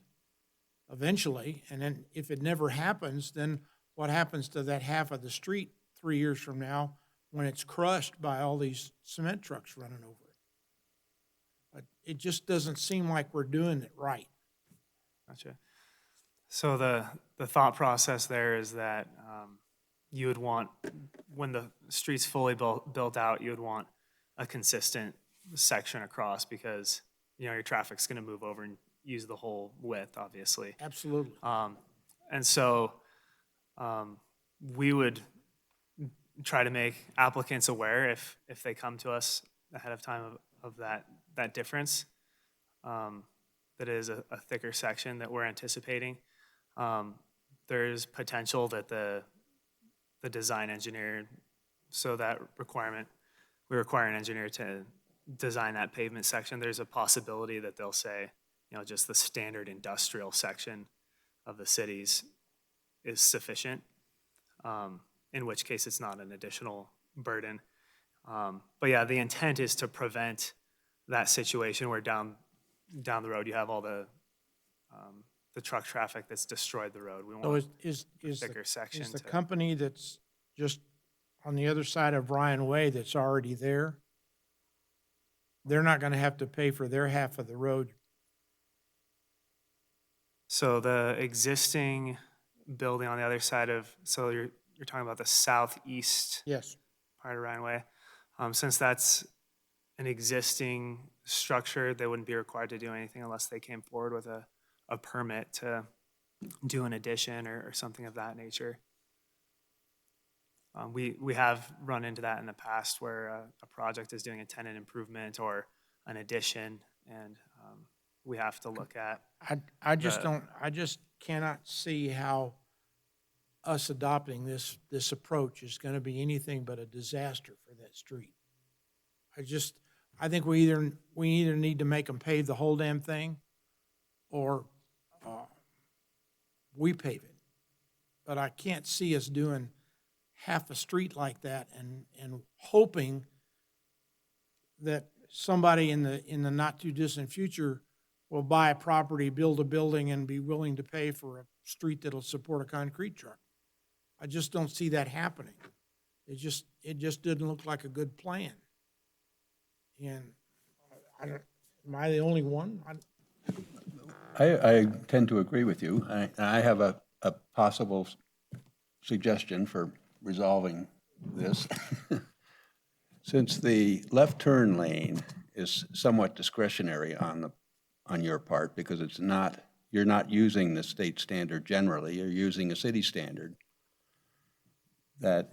eventually. And then if it never happens, then what happens to that half of the street 3 years from now when it's crushed by all these cement trucks running over it? But it just doesn't seem like we're doing it right. Gotcha. So the thought process there is that you would want, when the street's fully built out, you would want a consistent section across, because, you know, your traffic's gonna move over and use the whole width, obviously. Absolutely. And so we would try to make applicants aware, if they come to us ahead of time of that difference, that it is a thicker section that we're anticipating. There's potential that the design engineer, so that requirement, we require an engineer to design that pavement section. There's a possibility that they'll say, you know, just the standard industrial section of the cities is sufficient, in which case it's not an additional burden. But yeah, the intent is to prevent that situation where down the road you have all the truck traffic that's destroyed the road. We So want is thicker section the to- company that's just on the other side of Ryan Way that's already there, they're not gonna have to pay for their half of the road. So the existing building on the other side of, so you're talking about the southeast Yes. part of Ryan Way. Since that's an existing structure, they wouldn't be required to do anything unless they came forward with a permit to do an addition or something of that nature. We have run into that in the past where a project is doing a tenant improvement or an addition, and we have to look at. I just cannot see how us adopting this approach is gonna be anything but a disaster for that street. I think we either need to make them pave the whole damn thing, or we pave it. But I can't see us doing half a street like that and hoping that somebody in the not-too-distant future will buy a property, build a building, and be willing to pay for a street that'll support a concrete truck. I just don't see that happening. It just didn't look like a good plan. And am I the only one? I tend to agree with you. I have a possible suggestion for resolving this. Since the left turn lane is somewhat discretionary on your part, because you're not using the state standard generally, you're using a city standard, that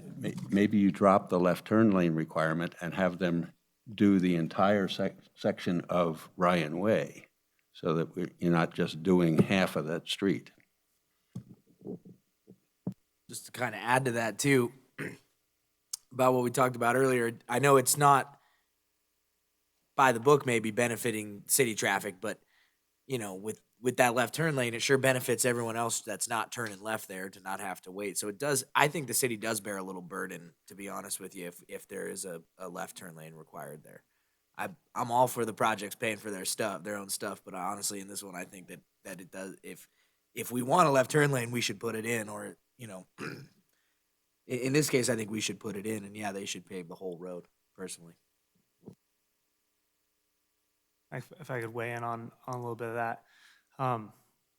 maybe you drop the left turn lane requirement and have them do the entire section of Ryan Way, so that you're not just doing half of that street. Just to kind of add to that too, about what we talked about earlier, I know it's not by the book maybe benefiting city traffic, but you know, with that left turn lane, it sure benefits everyone else that's not turning left there to not have to wait. So it does, I think the city does bear a little burden, to be honest with you, if there is a left turn lane required there. I'm all for the projects paying for their own stuff, but honestly, in this one, I think that it does, if we want a left turn lane, we should put it in, or, you know, in this case, I think we should put it in, and yeah, they should pave the whole road, personally. If I could weigh in on a little bit of that.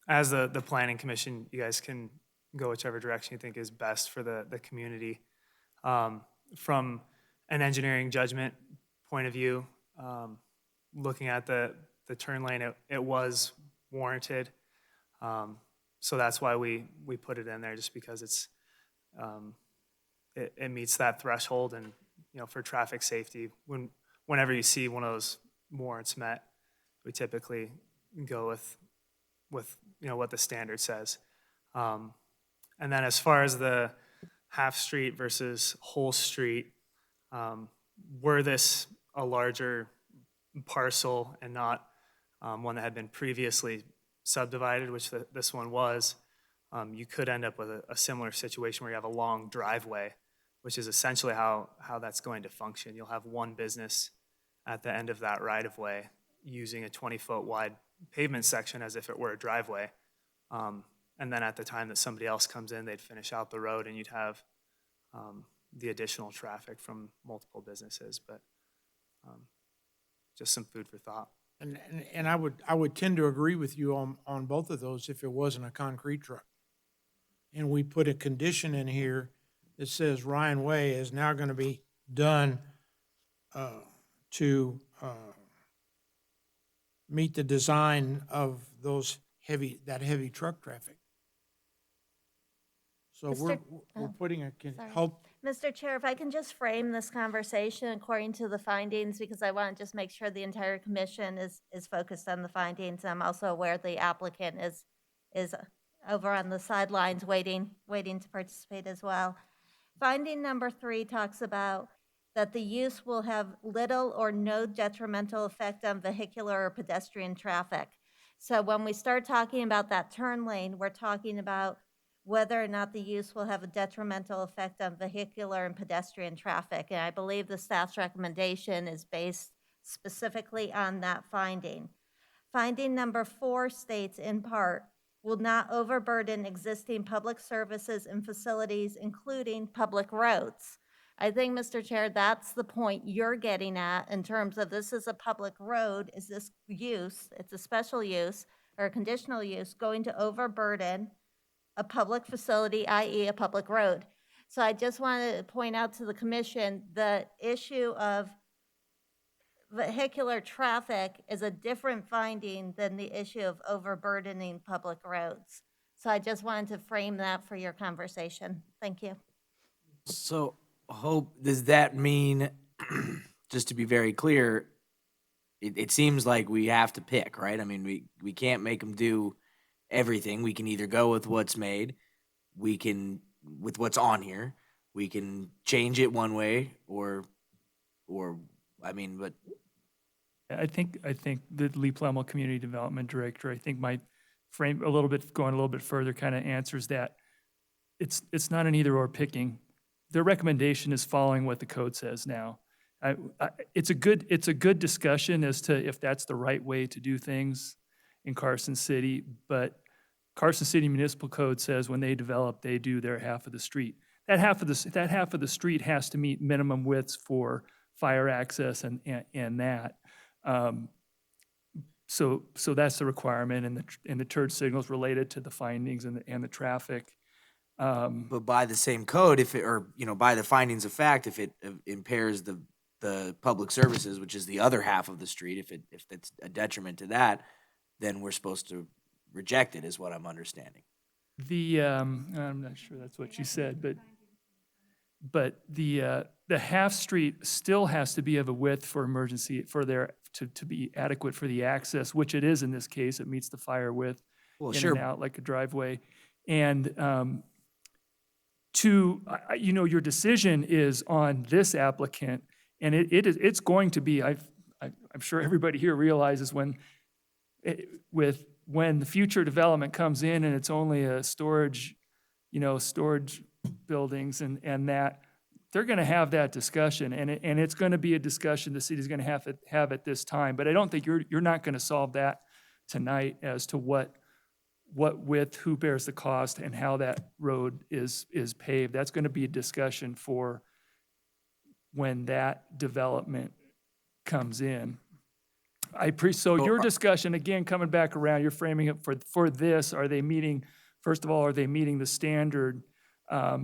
As the planning commission, you guys can go whichever direction you think is best for the community. From an engineering judgment point of view, looking at the turn lane, it was warranted. So that's why we put it in there, just because it meets that threshold, and you know, for traffic safety, whenever you see one of those warrants met, we typically go with you know, what the standard says. And then as far as the half street versus whole street, were this a larger parcel and not one that had been previously subdivided, which this one was, you could end up with a similar situation where you have a long driveway, which is essentially how that's going to function. You'll have one business at the end of that right-of-way using a 20-foot wide pavement section as if it were a driveway. And then at the time that somebody else comes in, they'd finish out the road, and you'd have the additional traffic from multiple businesses. But just some food for thought. And I would tend to agree with you on both of those if it wasn't a concrete truck. And we put a condition in here that says Ryan Way is now going to be done to meet the design of that heavy truck traffic. So we're putting hope. Mr. Chair, if I can just frame this conversation according to the findings, because I want to just make sure the entire commission is focused on the findings. I'm also aware the applicant is over on the sidelines waiting to participate as well. Finding number 3 talks about that the use will have little or no detrimental effect on vehicular or pedestrian traffic. So when we start talking about that turn lane, we're talking about whether or not the use will have a detrimental effect on vehicular and pedestrian traffic. And I believe the staff's recommendation is based specifically on that finding. Finding number 4 states in part, will not overburden existing public services and facilities, including public roads. I think, Mr. Chair, that's the point you're getting at in terms of this is a public road. Is this use, it's a special use or a conditional use, going to overburden a public facility, i.e. a public road? So I just wanted to point out to the commission, the issue of vehicular traffic is a different finding than the issue of overburdening public roads. So I just wanted to frame that for your conversation. Thank you. So, Hope, does that mean, just to be very clear, it seems like we have to pick, right? I mean, we can't make them do everything. We can either go with what's made, we can, with what's on here, we can change it one way, or, I mean, but I think the Lee Plemmel Community Development Director, I think might frame a little bit, going a little bit further, kind of answers that. It's not an either or picking. Their recommendation is following what the code says now. It's a good discussion as to if that's the right way to do things in Carson City, but Carson City Municipal Code says when they develop, they do their half of the street. That half of the street has to meet minimum widths for fire access and that. So that's the requirement, and the turn signals related to the findings and the traffic. but by the same code, if it, or, by the findings of fact, if it impairs the public services, which is the other half of the street, if it's a detriment to that, then we're supposed to reject it, is what I'm understanding. I'm not sure that's what you said, but the half street still has to be of a width for emergency, to be adequate for the access, which it is in this case. It meets the fire width Well, in sure. and out like a driveway. And your decision is on this applicant, and it's going to be, I'm sure everybody here realizes when the future development comes in and it's only a storage buildings and that, they're going to have that discussion, and it's going to be a discussion the city's going to have at this time. But I don't think you're not going to solve that tonight as to what width, who bears the cost, and how that road is paved. That's going to be a discussion for when that development comes in. So your discussion, again, coming back around, you're framing it for this. Are they meeting, first of all, are they meeting the standard? I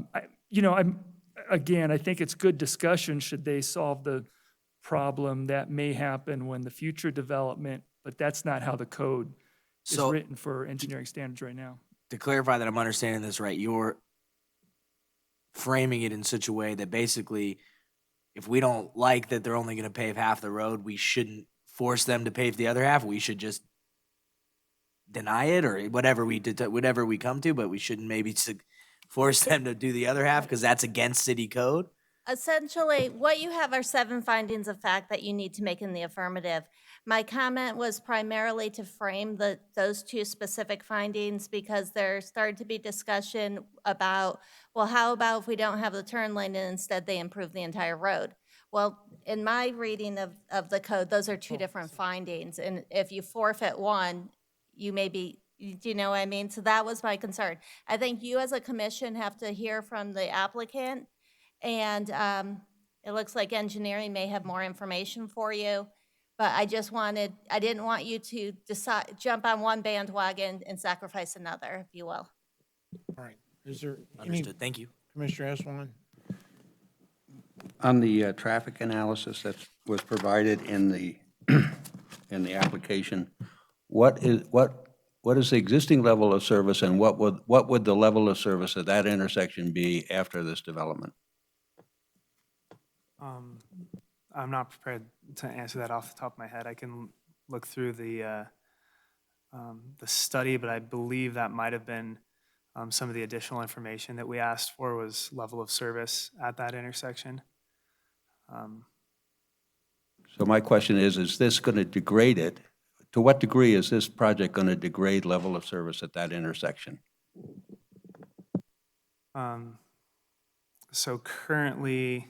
think it's good discussion, should they solve the problem that may happen when the future development, but that's not how the code is So, written for engineering standards right now. to clarify that I'm understanding this right, you're framing it in such a way that basically, if we don't like that they're only going to pave half the road, we shouldn't force them to pave the other half. We should just deny it, or whatever we come to, but we shouldn't maybe force them to do the other half because that's against city code. Essentially, what you have are 7 findings of fact that you need to make in the affirmative. My comment was primarily to frame those 2 specific findings because there started to be discussion about, well, how about if we don't have the turn lane and instead they improve the entire road? Well, in my reading of the code, those are 2 different findings. And if you forfeit one, you may be, do you know what I mean? So that was my concern. I think you as a commission have to hear from the applicant. And it looks like engineering may have more information for you, but I didn't want you to jump on one bandwagon and sacrifice another, if you will. All right. Is there any, Understood. Thank you. Commissioner Esplin? On the traffic analysis that was provided in the application, what is the existing level of service, and what would the level of service at that intersection be after this development? I'm not prepared to answer that off the top of my head. I can look through the study, but I believe that might have been some of the additional information that we asked for was level of service at that intersection. So my question is this going to degrade it? To what degree is this project going to degrade level of service at that intersection? So currently,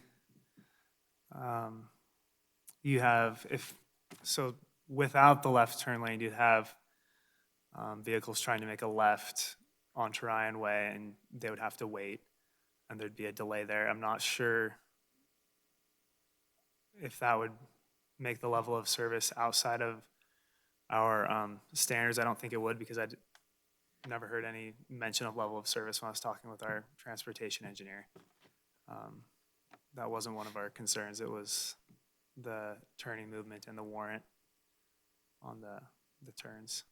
you have, without the left turn lane, you'd have vehicles trying to make a left onto Ryan Way, and they would have to wait, and there'd be a delay there. I'm not sure if that would make the level of service outside of our standards. I don't think it would, because I never heard any mention of level of service when I was talking with our transportation engineer. That wasn't one of our concerns. It was the turning movement and the warrant on the turns.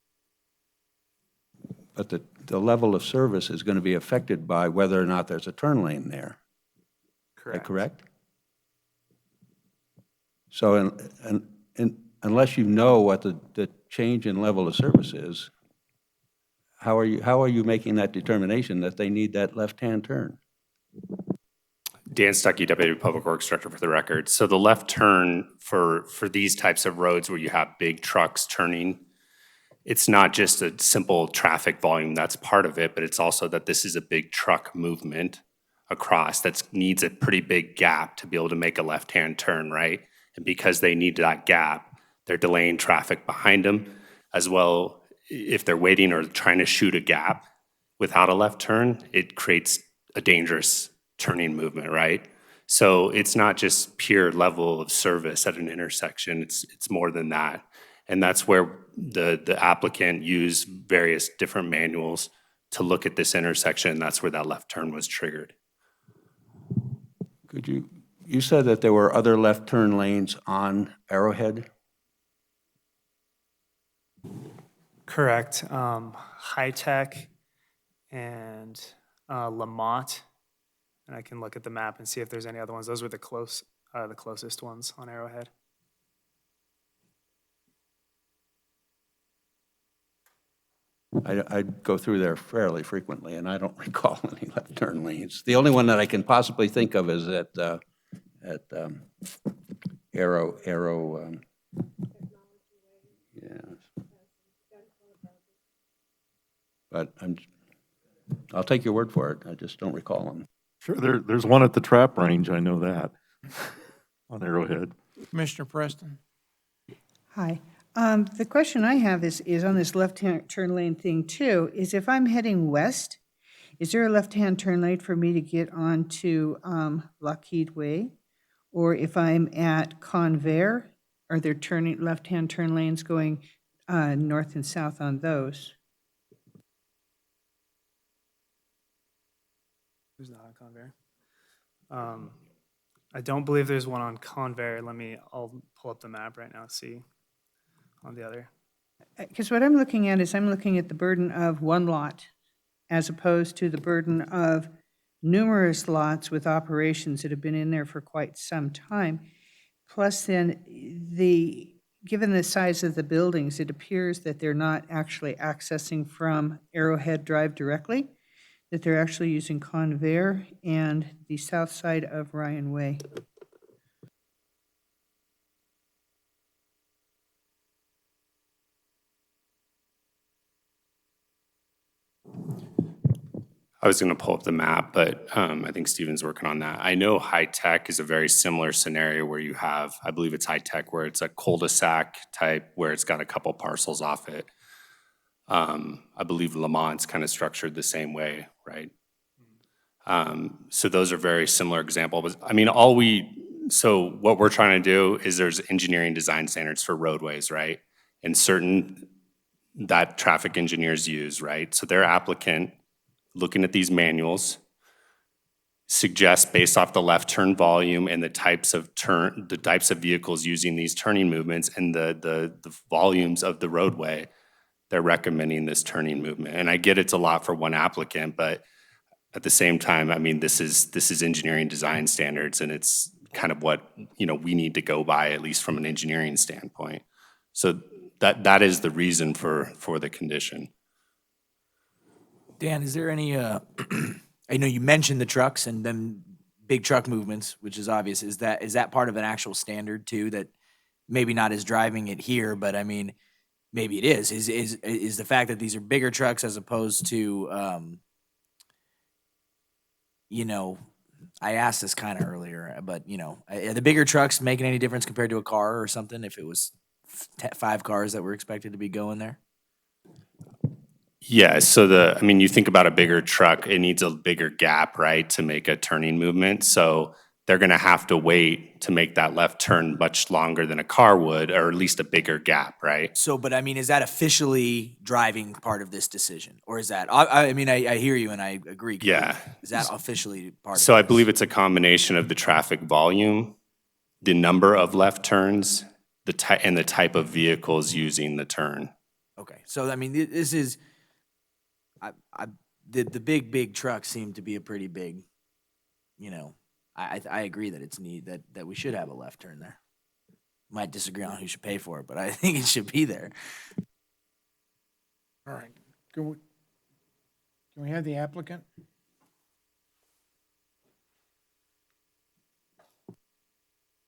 But the level of service is going to be affected by whether or not there's a turn lane there. Is that correct? So unless you know what the change in level of service is, how are you making that determination that they need that left-hand turn? Dan Stuckey, Deputy Public Works Director, for the record. So the left turn for these types of roads where you have big trucks turning, it's not just a simple traffic volume, that's part of it, but it's also that this is a big truck movement across that needs a pretty big gap to be able to make a left-hand turn, right? And because they need that gap, they're delaying traffic behind them, as well if they're waiting or trying to shoot a gap without a left turn, it creates a dangerous turning movement, right? So it's not just pure level of service at an intersection, it's more than that. And that's where the applicant used various different manuals to look at this intersection. That's where that left turn was triggered. Could you said that there were other left turn lanes on Arrowhead? Correct. High Tech and Lamont. And I can look at the map and see if there's any other ones. Those were the closest ones on Arrowhead. I go through there fairly frequently, and I don't recall any left turn lanes. The only one that I can possibly think of is at Arrow. Yeah. But I'll take your word for it. I just don't recall them. Sure, there's one at the trap range, I know that, on Arrowhead. Commissioner Preston. Hi. The question I have is on this left-hand turn lane thing too, is if I'm heading west, is there a left-hand turn lane for me to get onto Lockheed Way? Or if I'm at Convair, are there left-hand turn lanes going north and south on those? Who's not on Convair? I don't believe there's one on Convair. I'll pull up the map right now, see on the other. Because what I'm looking at is I'm looking at the burden of one lot as opposed to the burden of numerous lots with operations that have been in there for quite some time. Plus then, given the size of the buildings, it appears that they're not actually accessing from Arrowhead Drive directly, that they're actually using Convair and the south side of Ryan Way. I was going to pull up the map, but I think Steven's working on that. I know High Tech is a very similar scenario where you have, I believe it's High Tech, where it's a cul-de-sac type, where it's got a couple parcels off it. I believe Lamont's kind of structured the same way, right? So those are very similar examples. I mean, so what we're trying to do is there's engineering design standards for roadways, right? And certain that traffic engineers use, right? So their applicant, looking at these manuals, suggests based off the left turn volume and the types of vehicles using these turning movements and the volumes of the roadway, they're recommending this turning movement. And I get it's a lot for one applicant, but at the same time, I mean, this is engineering design standards, and it's kind of what we need to go by, at least from an engineering standpoint. So that is the reason for the condition. Dan, is there any, I know you mentioned the trucks and them big truck movements, which is obvious. Is that part of an actual standard too, that maybe not is driving it here, but I mean, maybe it is. Is the fact that these are bigger trucks as opposed to, I asked this kind of earlier, but are the bigger trucks making any difference compared to a car or something if it was 5 cars that were expected to be going there? Yeah, so you think about a bigger truck, it needs a bigger gap, right, to make a turning movement. So they're going to have to wait to make that left turn much longer than a car would, or at least a bigger gap, right? So, but I mean, is that officially driving part of this decision? Or is that, I mean, I hear you and I agree. Yeah. Is that officially part of So I this? believe it's a combination of the traffic volume, the number of left turns, and the type of vehicles using the turn. Okay, so I mean, this is, the big trucks seem to be a pretty big, you know, I agree that it's that we should have a left turn there. Might disagree on who should pay for it, but I think it should be there. All right. Can we have the applicant?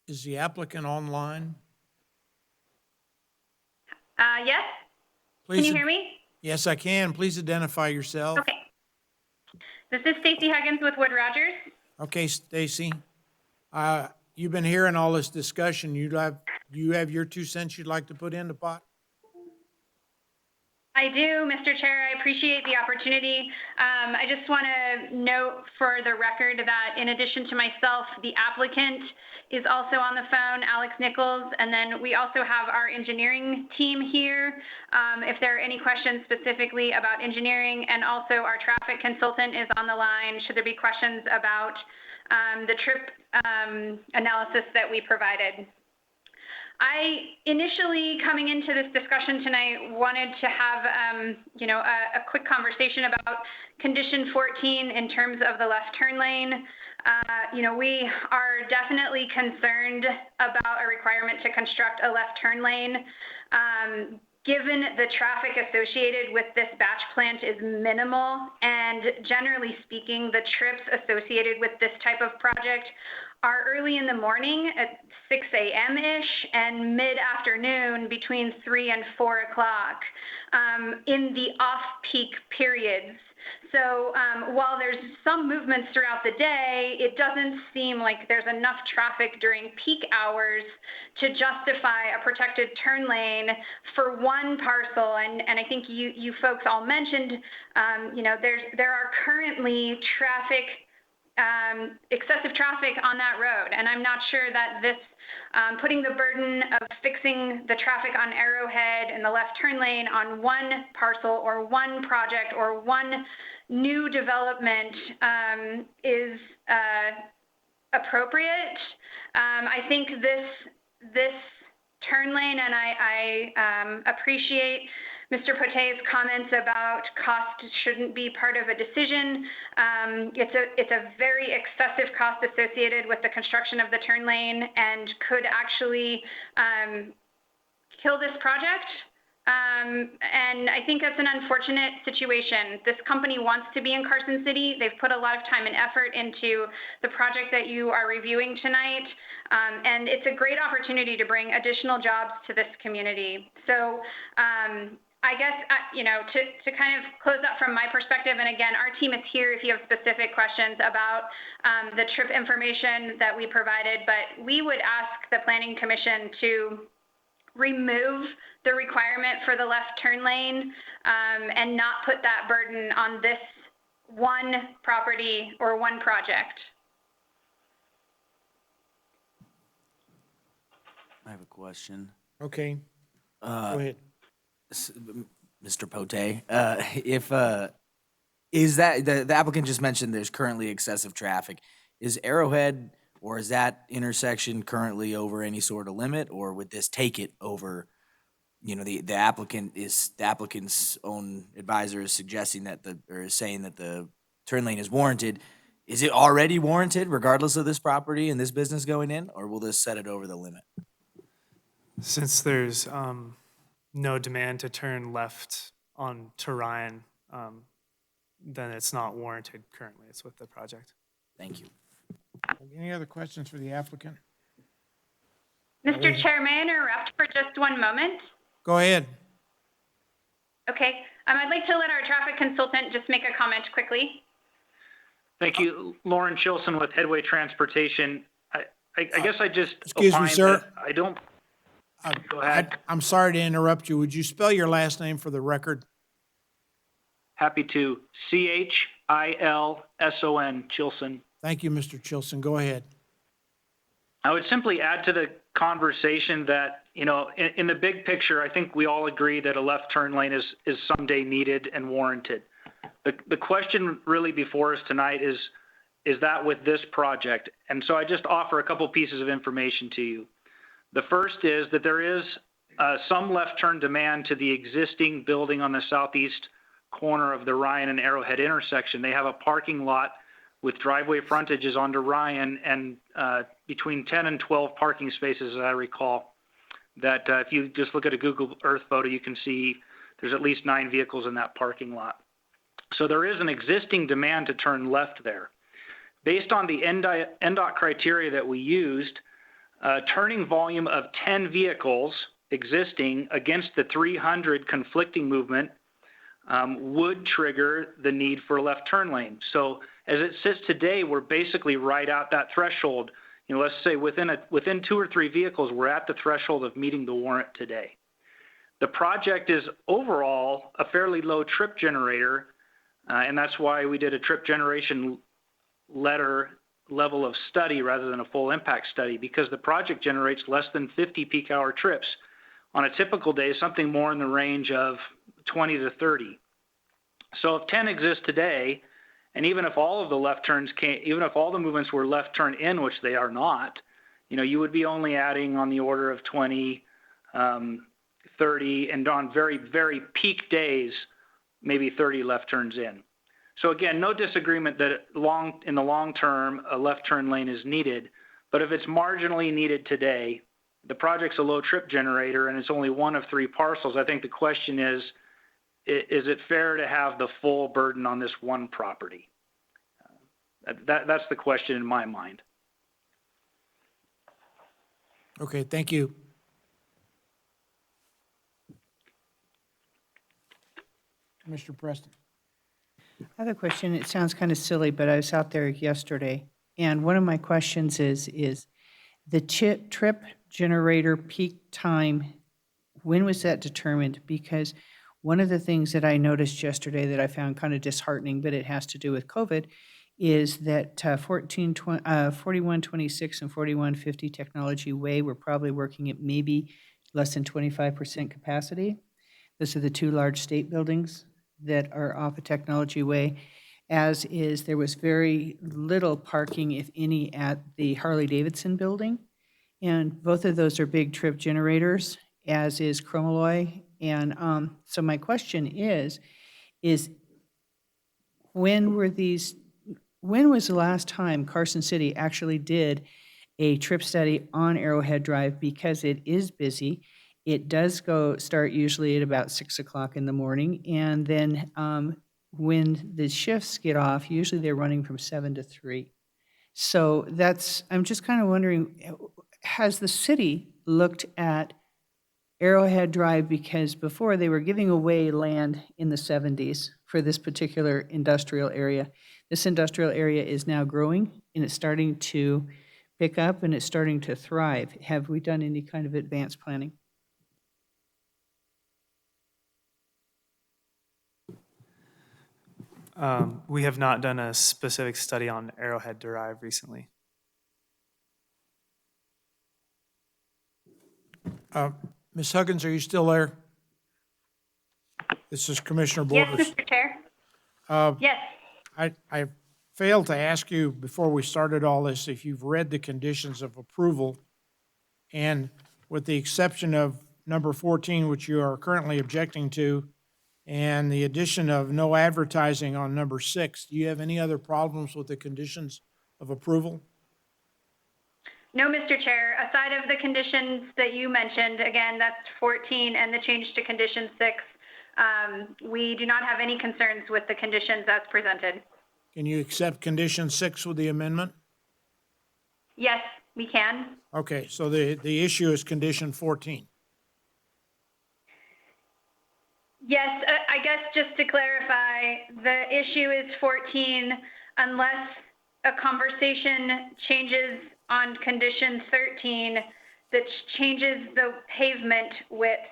Is the applicant online? Yes? Please Can you hear me? Yes, I can. Please identify yourself. Okay. This is Stacy Huggins with Wood Rogers. Okay, Stacy. You've been hearing all this discussion. You have your 2 cents you'd like to put in the pot? I do, Mr. Chair. I appreciate the opportunity. I just want to note for the record that in addition to myself, the applicant is also on the phone, Alex Nichols, and then we also have our engineering team here. If there are any questions specifically about engineering, and also our traffic consultant is on the line should there be questions about the trip analysis that we provided. I initially, coming into this discussion tonight, wanted to have, a quick conversation about condition 14 in terms of the left turn lane. We are definitely concerned about a requirement to construct a left turn lane. Given the traffic associated with this batch plant is minimal, and generally speaking, the trips associated with this type of project are early in the morning at 6 a.m.-ish and mid-afternoon between 3 and 4 o'clock in the off-peak periods. So while there's some movements throughout the day, it doesn't seem like there's enough traffic during peak hours to justify a protected turn lane for one parcel. And I think you folks all mentioned, there are currently excessive traffic on that road. And I'm not sure that this, putting the burden of fixing the traffic on Arrowhead and the left turn lane on one parcel or one project or one new development is appropriate. I think this turn lane, and I appreciate Mr. Pote's comments about cost shouldn't be part of a decision. It's a very excessive cost associated with the construction of the turn lane and could actually kill this project. And I think that's an unfortunate situation. This company wants to be in Carson City. They've put a lot of time and effort into the project that you are reviewing tonight. And it's a great opportunity to bring additional jobs to this community. So I guess, to kind of close up from my perspective, and again, our team is here if you have specific questions about the trip information that we provided, but we would ask the Planning Commission to remove the requirement for the left turn lane and not put that burden on this one property or one project. I have a question. Okay. Go ahead. Mr. Pote, is that, the applicant just mentioned there's currently excessive traffic. Is Arrowhead or is that intersection currently over any sort of limit, or would this take it over? The applicant's own advisor is suggesting that is saying that the turn lane is warranted. Is it already warranted regardless of this property and this business going in, or will this set it over the limit? Since there's no demand to turn left on to Ryan, then it's not warranted currently. It's with the project. Thank you. Any other questions for the applicant? Mr. Chair, may I interrupt for just one moment? Go ahead. Okay. I'd like to let our traffic consultant just make a comment quickly. Thank you. Lauren Chilson with Headway Transportation. I guess I just excuse me, sir. I don't. Go ahead. I'm sorry to interrupt you. Would you spell your last name for the record? Happy to. Chilson, Chilson. Thank you, Mr. Chilson. Go ahead. I would simply add to the conversation that, you know, in the big picture, I think we all agree that a left turn lane is someday needed and warranted. The question really before us tonight is that with this project? And so I just offer a couple pieces of information to you. The first is that there is some left turn demand to the existing building on the southeast corner of the Ryan and Arrowhead intersection. They have a parking lot with driveway frontages onto Ryan and between 10 and 12 parking spaces, as I recall, that if you just look at a Google Earth photo, you can see there's at least 9 vehicles in that parking lot. So there is an existing demand to turn left there. Based on the NDOT criteria that we used, turning volume of 10 vehicles existing against the 300 conflicting movement would trigger the need for a left turn lane. So as it sits today, we're basically right at that threshold. You know, let's say within 2 or 3 vehicles, we're at the threshold of meeting the warrant today. The project is overall a fairly low trip generator, and that's why we did a trip generation level of study rather than a full impact study, because the project generates less than 50 peak hour trips. On a typical day, something more in the range of 20 to 30. So if 10 exist today, and even if all of the left turns even if all the movements were left turn in, which they are not, you know, you would be only adding on the order of 20, 30, and on very, very peak days, maybe 30 left turns in. So again, no disagreement that in the long term, a left turn lane is needed, but if it's marginally needed today, the project's a low trip generator and it's only one of 3 parcels. I think the question is it fair to have the full burden on this one property? That's the question in my mind. Okay, thank you. Mr. Preston. I have a question. It sounds kind of silly, but I was out there yesterday, and one of my questions is the trip generator peak time, when was that determined? Because one of the things that I noticed yesterday that I found kind of disheartening, but it has to do with COVID, is that 4126 and 4150 Technology Way were probably working at maybe less than 25% capacity. Those are the 2 large state buildings that are off of Technology Way, as is there was very little parking, if any, at the Harley-Davidson building. And both of those are big trip generators, as is Chromalloy. And so my question is when was the last time Carson City actually did a trip study on Arrowhead Drive? Because it is busy. It does start usually at about 6 o'clock in the morning. And then when the shifts get off, usually they're running from 7 to 3. So I'm just kind of wondering, has the city looked at Arrowhead Drive? Because before they were giving away land in the 70s for this particular industrial area. This industrial area is now growing and it's starting to pick up and it's starting to thrive. Have we done any kind of advanced planning? We have not done a specific study on Arrowhead Drive recently. Ms. Huggins, are you still there? This is Commissioner Borders. Yes, Mr. Chair. Yes. I failed to ask you before we started all this if you've read the conditions of approval, and with the exception of number 14, which you are currently objecting to, and the addition of no advertising on number 6, do you have any other problems with the conditions of approval? No, Mr. Chair. Aside of the conditions that you mentioned, again, that's 14 and the change to condition 6, we do not have any concerns with the conditions as presented. Can you accept condition 6 with the amendment? Yes, we can. Okay, so the issue is condition 14. Yes, I guess just to clarify, the issue is 14 unless a conversation changes on condition 13 that changes the pavement width.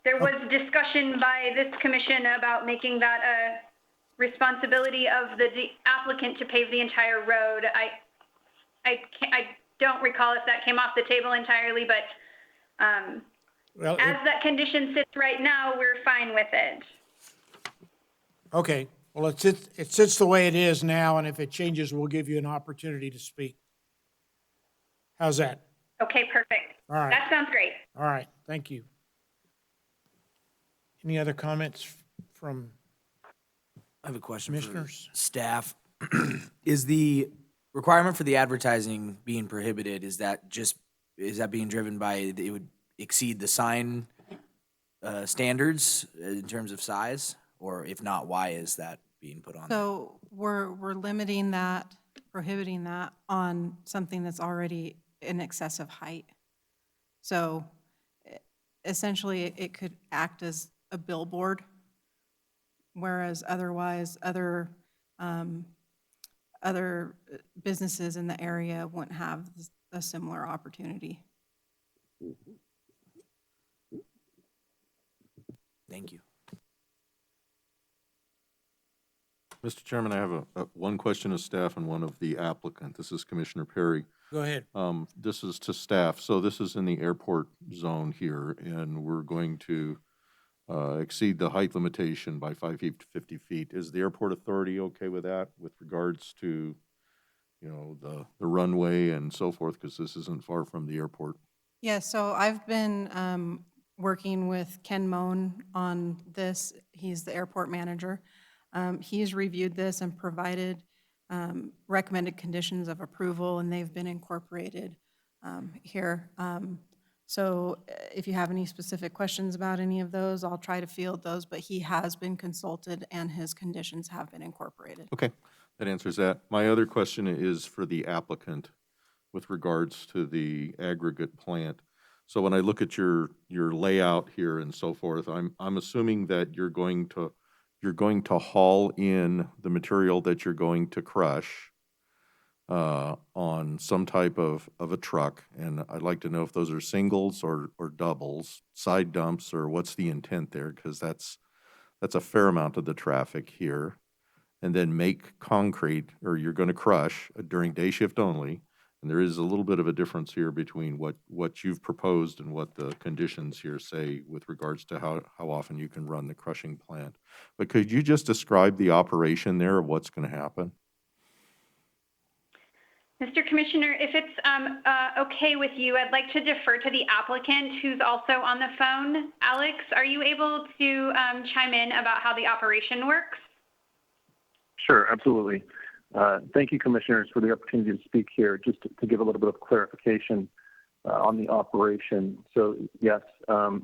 There was discussion by this commission about making that responsibility of the applicant to pave the entire road. I don't recall if that came off the table entirely, but Well, as that condition sits right now, we're fine with it. okay, well, it sits the way it is now, and if it changes, we'll give you an opportunity to speak. How's that? Okay, perfect. All right. That sounds great. All right, thank you. Any other comments from I have a question for commissioners? staff. Is the requirement for the advertising being prohibited, is that being driven by, it would exceed the sign standards in terms of size? Or if not, why is that being put on there? So we're limiting that, prohibiting that on something that's already in excessive height. So essentially, it could act as a billboard, whereas otherwise, other businesses in the area wouldn't have a similar opportunity. Thank you. Mr. Chairman, I have one question of staff and one of the applicant. This is Commissioner Perry. Go ahead. This is to staff. So this is in the airport zone here, and we're going to exceed the height limitation by 5 feet to 50 feet. Is the airport authority okay with that with regards to, the runway and so forth? Because this isn't far from the airport. Yeah, so I've been working with Ken Moan on this. He's the airport manager. He's reviewed this and provided recommended conditions of approval, and they've been incorporated here. So if you have any specific questions about any of those, I'll try to field those, but he has been consulted and his conditions have been incorporated. Okay, that answers that. My other question is for the applicant with regards to the aggregate plant. So when I look at your layout here and so forth, I'm assuming that you're going to haul in the material that you're going to crush on some type of a truck, and I'd like to know if those are singles or doubles, side dumps, or what's the intent there, because that's a fair amount of the traffic here. And then make concrete, or you're going to crush during day shift only, and there is a little bit of a difference here between what you've proposed and what the conditions here say with regards to how often you can run the crushing plant. But could you just describe the operation there of what's going to happen? Mr. Commissioner, if it's okay with you, I'd like to defer to the applicant who's also on the phone. Alex, are you able to chime in about how the operation works? Sure, absolutely. Thank you, Commissioners, for the opportunity to speak here. Just to give a little bit of clarification on the operation. So yes,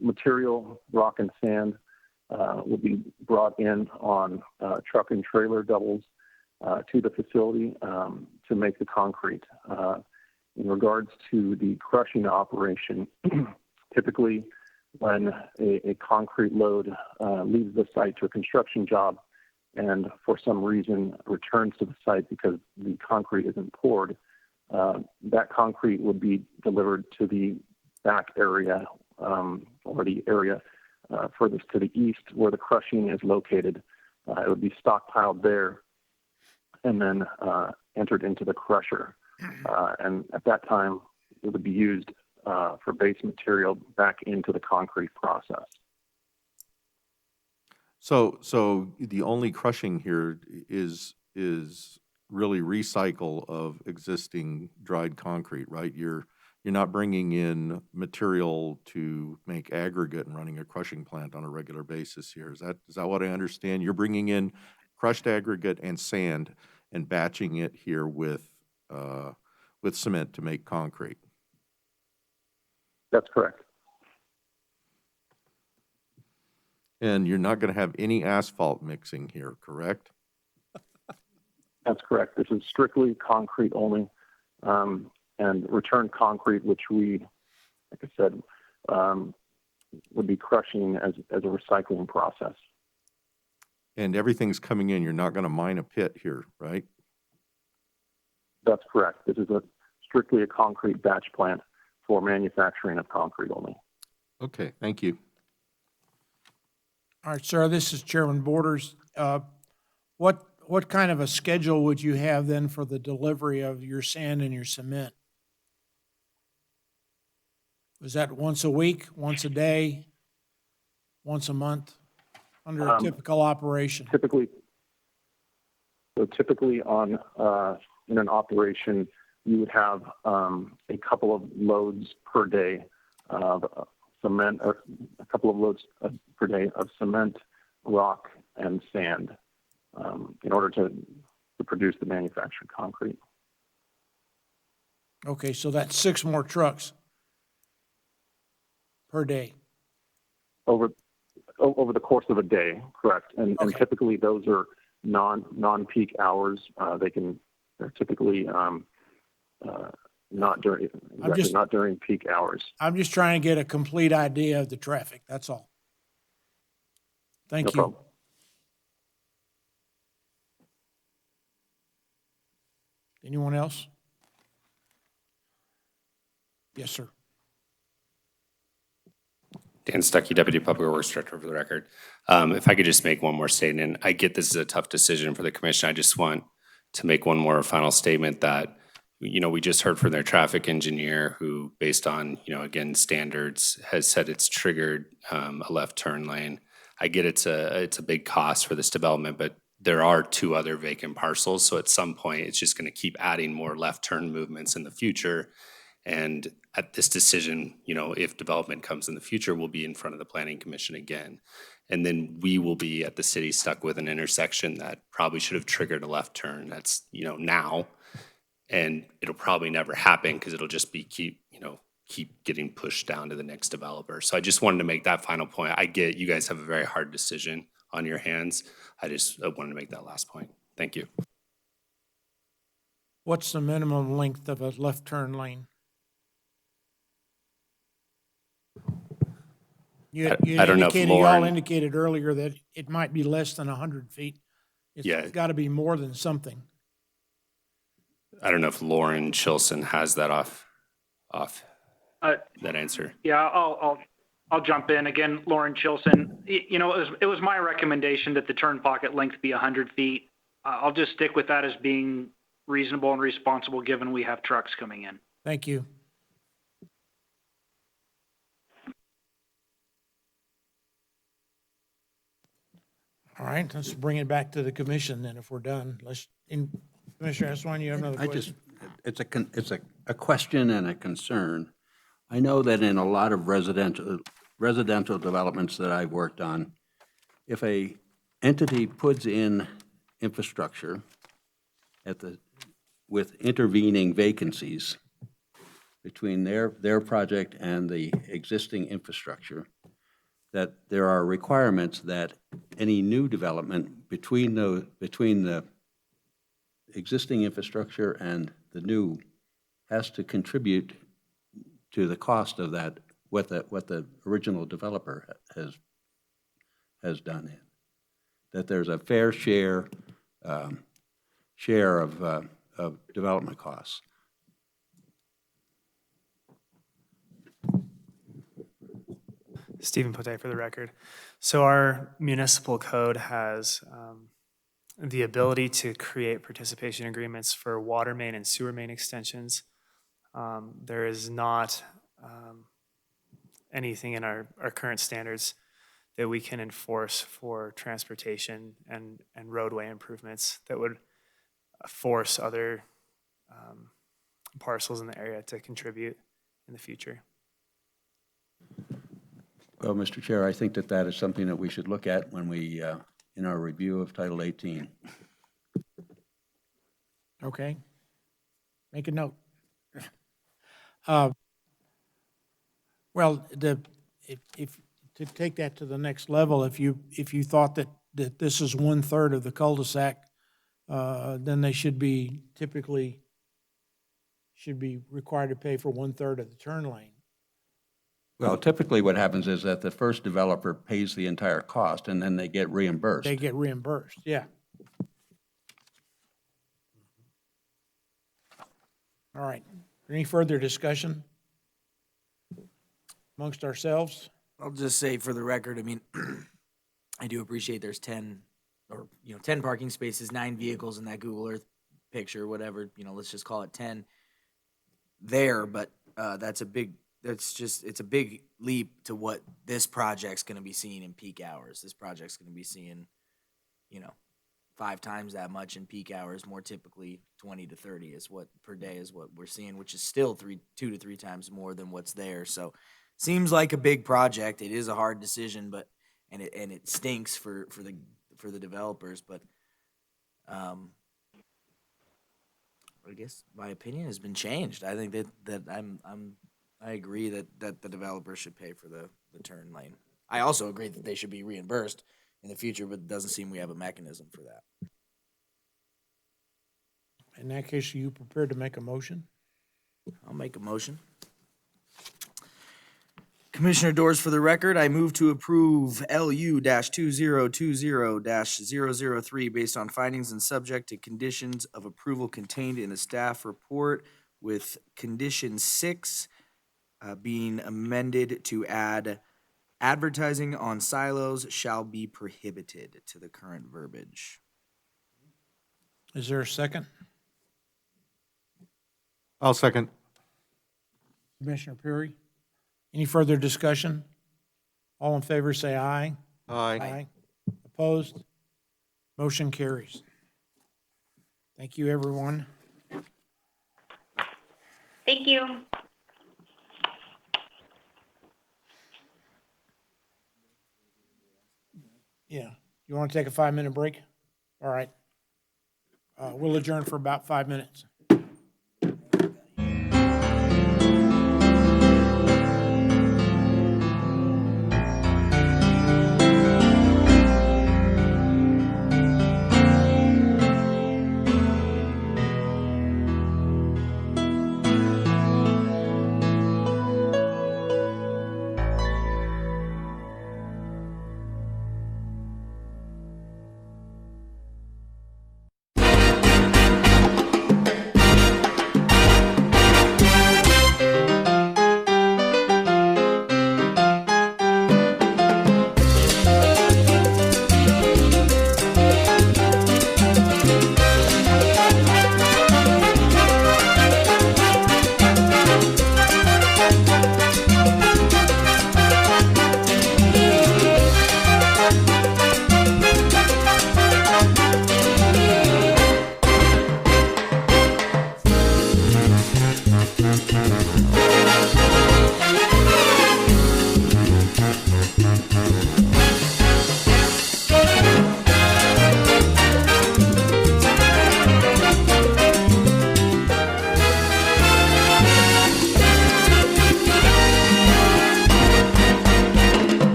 material, rock and sand will be brought in on truck and trailer doubles to the facility to make the concrete. In regards to the crushing operation, typically when a concrete load leaves the site to a construction job and for some reason returns to the site because the concrete isn't poured, that concrete would be delivered to the back area or the area furthest to the east where the crushing is located. It would be stockpiled there and then entered into the crusher. And at that time, it would be used for base material back into the concrete process. So the only crushing here is really recycle of existing dried concrete, right? You're not bringing in material to make aggregate and running a crushing plant on a regular basis here. Is that what I understand? You're bringing in crushed aggregate and sand and batching it here with cement to make concrete. That's correct. And you're not going to have any asphalt mixing here, correct? That's correct. This is strictly concrete only, and returned concrete, which we, like I said, would be crushing as a recycling process. And everything's coming in. You're not going to mine a pit here, right? That's correct. This is strictly a concrete batch plant for manufacturing of concrete only. Okay, thank you. All right, sir, this is Chairman Borders. what kind of a schedule would you have then for the delivery of your sand and your cement? Was that once a week, once a day, once a month, under a typical operation? Typically on in an operation, you would have a couple of loads per day of cement, or a couple of loads per day of cement, rock, and sand in order to produce the manufactured concrete. Okay, so that's 6 more trucks per day. Over the course of a day, correct. And typically those are non-peak hours. They're typically not during peak hours. I'm just trying to get a complete idea of the traffic, that's all. Thank No you. problem. Anyone else? Yes, sir. Dan Stuckey, Deputy Public Works Director, for the record. If I could just make one more statement, I get this is a tough decision for the commission. I just want to make one more final statement that, we just heard from their traffic engineer who, based on, again, standards, has said it's triggered a left turn lane. I get it's a big cost for this development, but there are 2 other vacant parcels. So at some point, it's just going to keep adding more left turn movements in the future. And at this decision, if development comes in the future, we'll be in front of the Planning Commission again. And then we will be at the city stuck with an intersection that probably should have triggered a left turn. That's, now. And it'll probably never happen because it'll just be keep getting pushed down to the next developer. So I just wanted to make that final point. I get you guys have a very hard decision on your hands. I wanted to make that last point. Thank you. What's the minimum length of a left turn lane? You I don't know if indicated, y'all Lauren- indicated earlier that it might be less than 100 feet. It's got to be more than something. I don't know if Lauren Chilson has that off that answer. Yeah, I'll jump in again. Lauren Chilson. It was my recommendation that the turn pocket length be 100 feet. I'll just stick with that as being reasonable and responsible, given we have trucks coming in. Thank you. All right, let's bring it back to the commission then if we're done. Commissioner Eswine, you have another question? It's a question and a concern. I know that in a lot of residential developments that I've worked on, if a entity puts in infrastructure with intervening vacancies between their project and the existing infrastructure, that there are requirements that any new development between the existing infrastructure and the new has to contribute to the cost of that, what the original developer has done. That there's a fair share of development costs. Stephen Pote for the record. So our municipal code has the ability to create participation agreements for water main and sewer main extensions. There is not anything in our current standards that we can enforce for transportation and roadway improvements that would force other parcels in the area to contribute in the future. Well, Mr. Chair, I think that is something that we should look at when we, in our review of Title 18. Okay. Make a note. Well, if to take that to the next level, if you thought that this is 1/3 of the cul-de-sac, then they should be required to pay for 1/3 of the turn lane. Well, typically what happens is that the first developer pays the entire cost and then they get reimbursed. They get reimbursed, yeah. All right. Any further discussion amongst ourselves? I'll just say for the record, I mean, I do appreciate there's 10 or, 10 parking spaces, 9 vehicles in that Google Earth picture, whatever, let's just call it 10 there, but it's a big leap to what this project's gonna be seeing in peak hours. This project's gonna be seeing, 5 times that much in peak hours, more typically 20 to 30 per day is what we're seeing, which is still 2 to 3 times more than what's there. So seems like a big project. It is a hard decision, but and it stinks for the developers, but I guess my opinion has been changed. I think that I agree that the developer should pay for the turn lane. I also agree that they should be reimbursed in the future, but it doesn't seem we have a mechanism for that. In that case, are you prepared to make a motion? I'll make a motion. Commissioner Doors, for the record, I move to approve LU-2020-003 based on findings and subject to conditions of approval contained in the staff report, with condition 6 being amended to add advertising on silos shall be prohibited to the current verbiage. Is there a second? I'll second. Commissioner Perry? Any further discussion? All in favor, say aye. Aye. Opposed? Motion carries. Thank you, everyone. Thank you. Yeah. You want to take a 5-minute break? All right. We'll adjourn for about 5 minutes.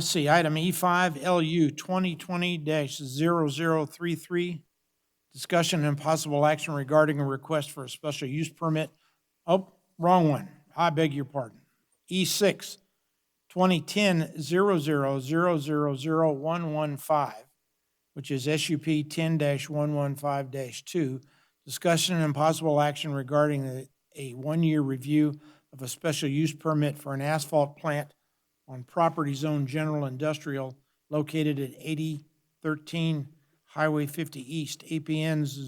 let's see, item E5, LU 2020-0033, discussion and possible action regarding a request for a special use permit. Oh, wrong one. I beg your pardon. E6, 2010-00000115, which is SUP 10-115-2, discussion and possible action regarding a one-year review of a special use permit for an asphalt plant on property zone general industrial located at 8013 Highway 50 East, APNs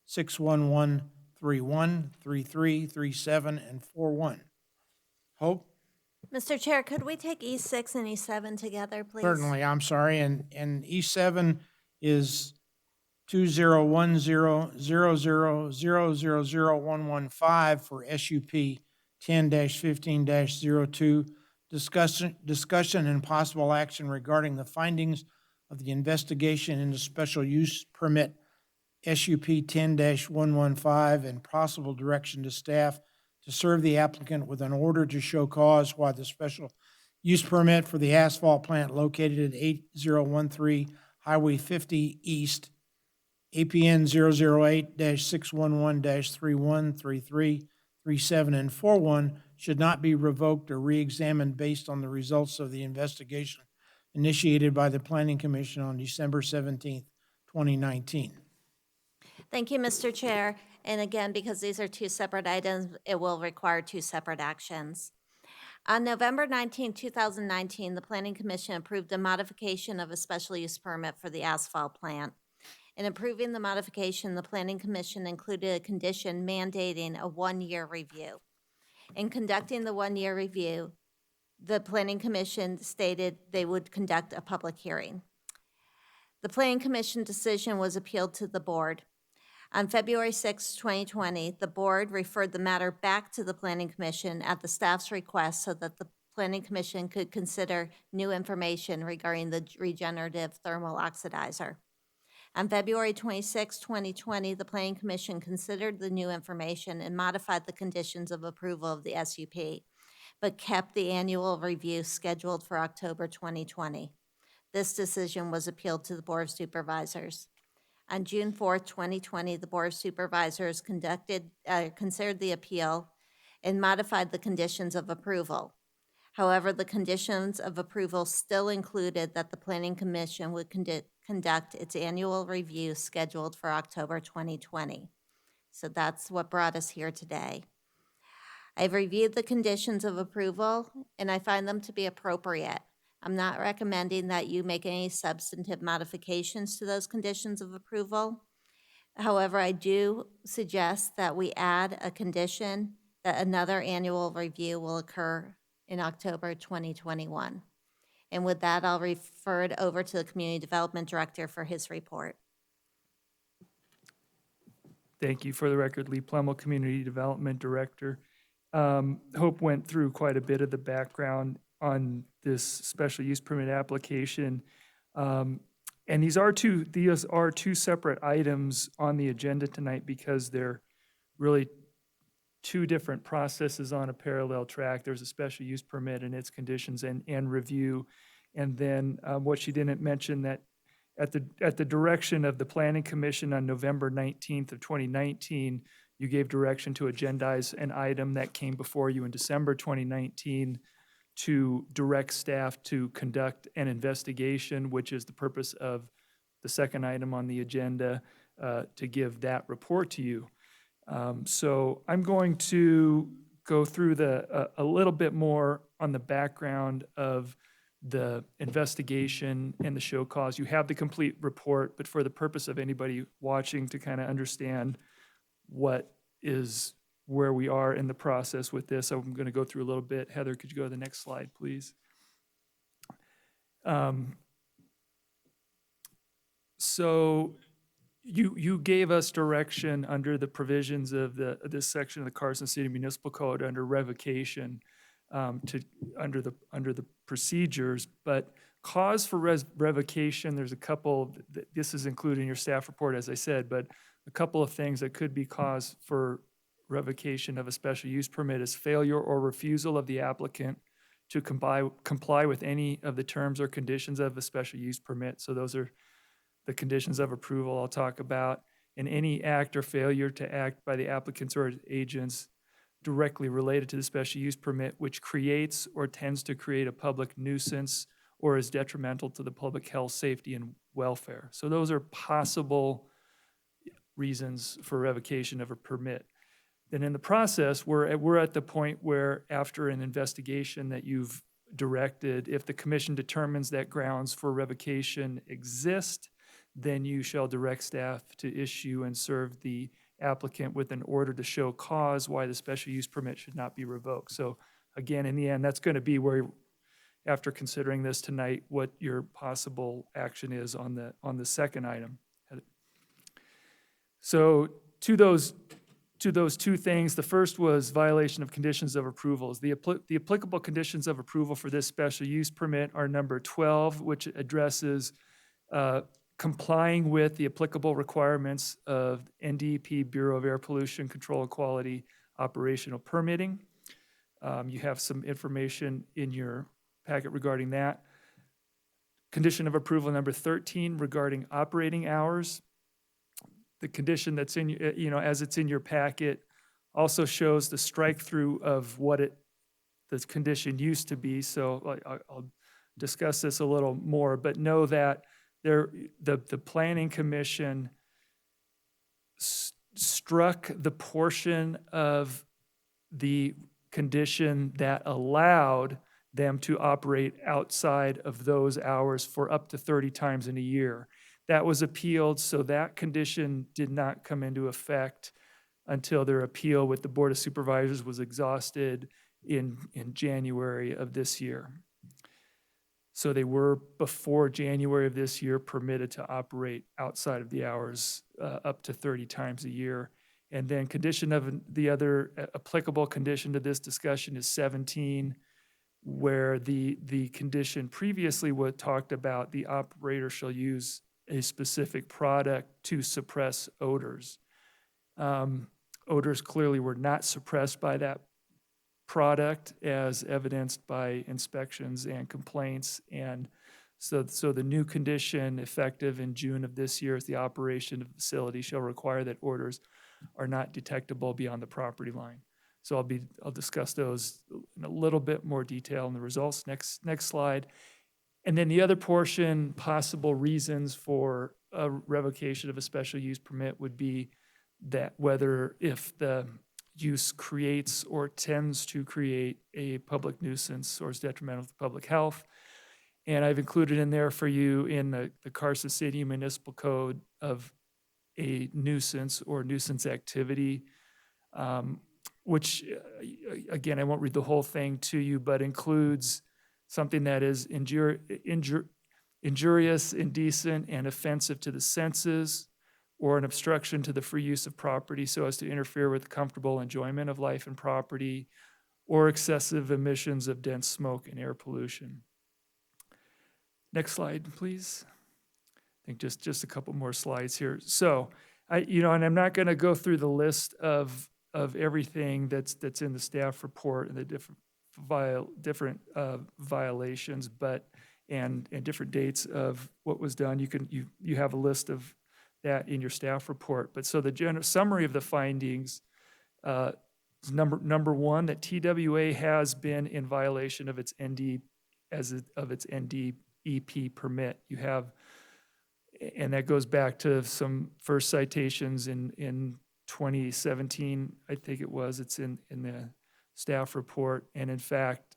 008-611-31, 33, 37, and 41. Hope? Mr. Chair, could we take E6 and E7 together, please? Certainly, I'm sorry, and E7 is 201000000115 for SUP 10-15-02, discussion and possible action regarding the findings of the investigation into special use permit SUP 10-115 and possible direction to staff to serve the applicant with an order to show cause why the special use permit for the asphalt plant located at 8013 Highway 50 East, APN 008-611-31, 33, 37, and 41 should not be revoked or re-examined based on the results of the investigation initiated by the Planning Commission on December 17th, 2019. Thank you, Mr. Chair. And again, because these are two separate items, it will require two separate actions. On November 19, 2019, the Planning Commission approved a modification of a special use permit for the asphalt plant. In approving the modification, the Planning Commission included a condition mandating a one-year review. In conducting the one-year review, the Planning Commission stated they would conduct a public hearing. The Planning Commission decision was appealed to the board. On February 6, 2020, the board referred the matter back to the Planning Commission at the staff's request so that the Planning Commission could consider new information regarding the regenerative thermal oxidizer. On February 26, 2020, the Planning Commission considered the new information and modified the conditions of approval of the SUP, but kept the annual review scheduled for October 2020. This decision was appealed to the Board of Supervisors. On June 4, 2020, the Board of Supervisors considered the appeal and modified the conditions of approval. However, the conditions of approval still included that the Planning Commission would conduct its annual review scheduled for October 2020. So that's what brought us here today. I've reviewed the conditions of approval, and I find them to be appropriate. I'm not recommending that you make any substantive modifications to those conditions of approval. However, I do suggest that we add a condition that another annual review will occur in October 2021. And with that, I'll refer it over to the Community Development Director for his report. Thank you. For the record, Lee Plemmel, Community Development Director. Hope went through quite a bit of the background on this special use permit application. And these are two separate items on the agenda tonight because they're really two different processes on a parallel track. There's a special use permit and its conditions and review. And then what she didn't mention that at the direction of the Planning Commission on November 19th of 2019, you gave direction to agendize an item that came before you in December 2019 to direct staff to conduct an investigation, which is the purpose of the second item on the agenda, to give that report to you. So I'm going to go through a little bit more on the background of the investigation and the show cause. You have the complete report, but for the purpose of anybody watching to kind of understand where we are in the process with this, I'm going to go through a little bit. Heather, could you go to the next slide, please? So you gave us direction under the provisions of this section of the Carson City Municipal Code under revocation under the procedures, but cause for revocation, there's a couple, this is included in your staff report, as I said, but a couple of things that could be cause for revocation of a special use permit is failure or refusal of the applicant to comply with any of the terms or conditions of a special use permit. So those are the conditions of approval I'll talk about. And any act or failure to act by the applicants or agents directly related to the special use permit, which creates or tends to create a public nuisance or is detrimental to the public health, safety, and welfare. So those are possible reasons for revocation of a permit. Then in the process, we're at the point where after an investigation that you've directed, if the commission determines that grounds for revocation exist, then you shall direct staff to issue and serve the applicant with an order to show cause why the special use permit should not be revoked. So again, in the end, that's going to be where, after considering this tonight, what your possible action is on the second item. So to those two things, the first was violation of conditions of approvals. The applicable conditions of approval for this special use permit are number 12, which addresses complying with the applicable requirements of NDEP Bureau of Air Pollution Control and Quality operational permitting. You have some information in your packet regarding that. Condition of approval number 13 regarding operating hours. The condition that's in, as it's in your packet, also shows the strike through of what this condition used to be. So I'll discuss this a little more, but know that the Planning Commission struck the portion of the condition that allowed them to operate outside of those hours for up to 30 times in a year. That was appealed, so that condition did not come into effect until their appeal with the Board of Supervisors was exhausted in January of this year. So they were, before January of this year, permitted to operate outside of the hours up to 30 times a year. And then condition of the other applicable condition to this discussion is 17, where the condition previously talked about the operator shall use a specific product to suppress odors. Odors clearly were not suppressed by that product, as evidenced by inspections and complaints. And so the new condition effective in June of this year is the operation of the facility shall require that odors are not detectable beyond the property line. So I'll discuss those in a little bit more detail in the results. Next slide. And then the other portion, possible reasons for a revocation of a special use permit would be that whether if the use creates or tends to create a public nuisance or is detrimental to public health. And I've included in there for you in the Carson City Municipal Code of a nuisance or nuisance activity, which, again, I won't read the whole thing to you, but includes something that is injurious, indecent, and offensive to the senses, or an obstruction to the free use of property so as to interfere with the comfortable enjoyment of life and property, or excessive emissions of dense smoke and air pollution. Next slide, please. I think just a couple more slides here. So, and I'm not going to go through the list of everything that's in the staff report and the different violations, but and different dates of what was done. You have a list of that in your staff report. But so the general summary of the findings is number one, that TWA has been in violation of its NDEP permit. You have, and that goes back to some first citations in 2017, I think it was. It's in the staff report, and in fact,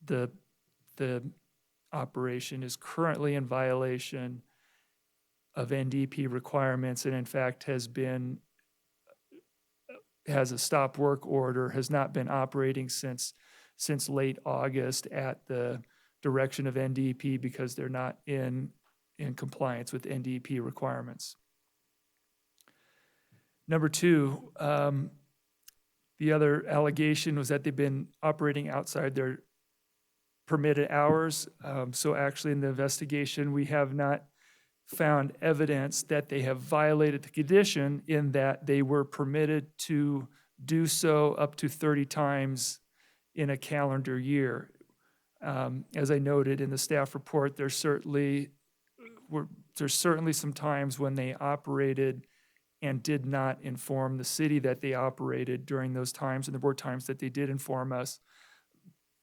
the operation is currently in violation of NDEP requirements, and in fact has a stop work order, has not been operating since late August at the direction of NDEP because they're not in compliance with NDEP requirements. Number two, the other allegation was that they've been operating outside their permitted hours. So actually in the investigation, we have not found evidence that they have violated the condition in that they were permitted to do so up to 30 times in a calendar year. As I noted in the staff report, there's certainly some times when they operated and did not inform the city that they operated during those times, and there were times that they did inform us,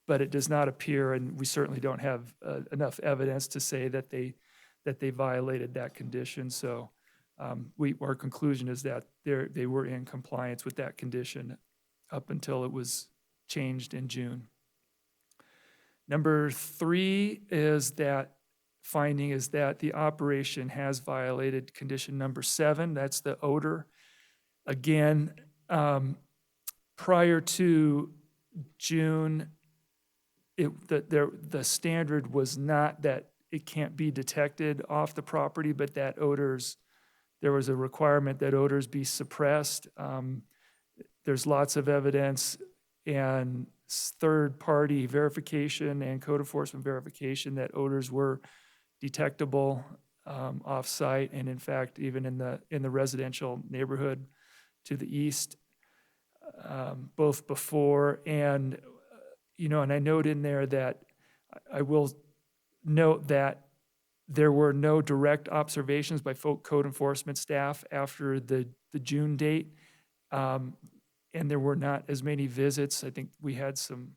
but it does not appear, and we certainly don't have enough evidence to say that they violated that condition. So our conclusion is that they were in compliance with that condition up until it was changed in June. Number 3 is that finding is that the operation has violated condition number 7. That's the odor. Again, prior to June, the standard was not that it can't be detected off the property, but that there was a requirement that odors be suppressed. There's lots of evidence and third-party verification and code enforcement verification that odors were detectable off-site, and in fact, even in the residential neighborhood to the east, both before and, and I note in there that I will note that there were no direct observations by code enforcement staff after the June date, and there were not as many visits. I think we had some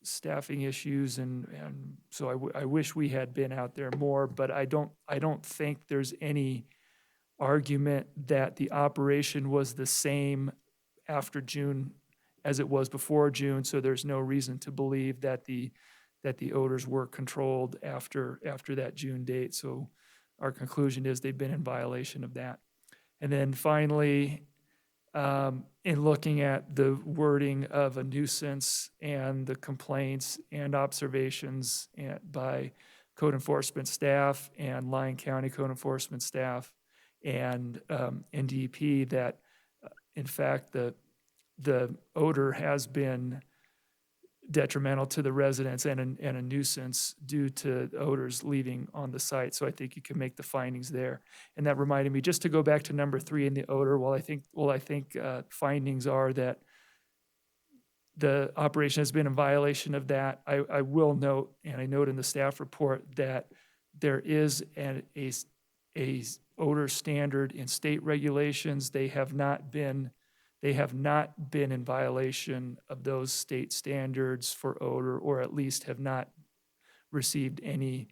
staffing issues, and so I wish we had been out there more, but I don't think there's any argument that the operation was the same after June as it was before June, so there's no reason to believe that the odors were controlled after that June date. So our conclusion is they've been in violation of that. And then finally, in looking at the wording of a nuisance and the complaints and observations by code enforcement staff and Lyon County code enforcement staff and NDEP, that in fact the odor has been detrimental to the residents and a nuisance due to odors leaving on the site. So I think you can make the findings there. And that reminded me, just to go back to number 3 in the odor, I think findings are that the operation has been in violation of that. I will note, and I note in the staff report, that there is a odor standard in state regulations. They have not been in violation of those state standards for odor, or at least have not received any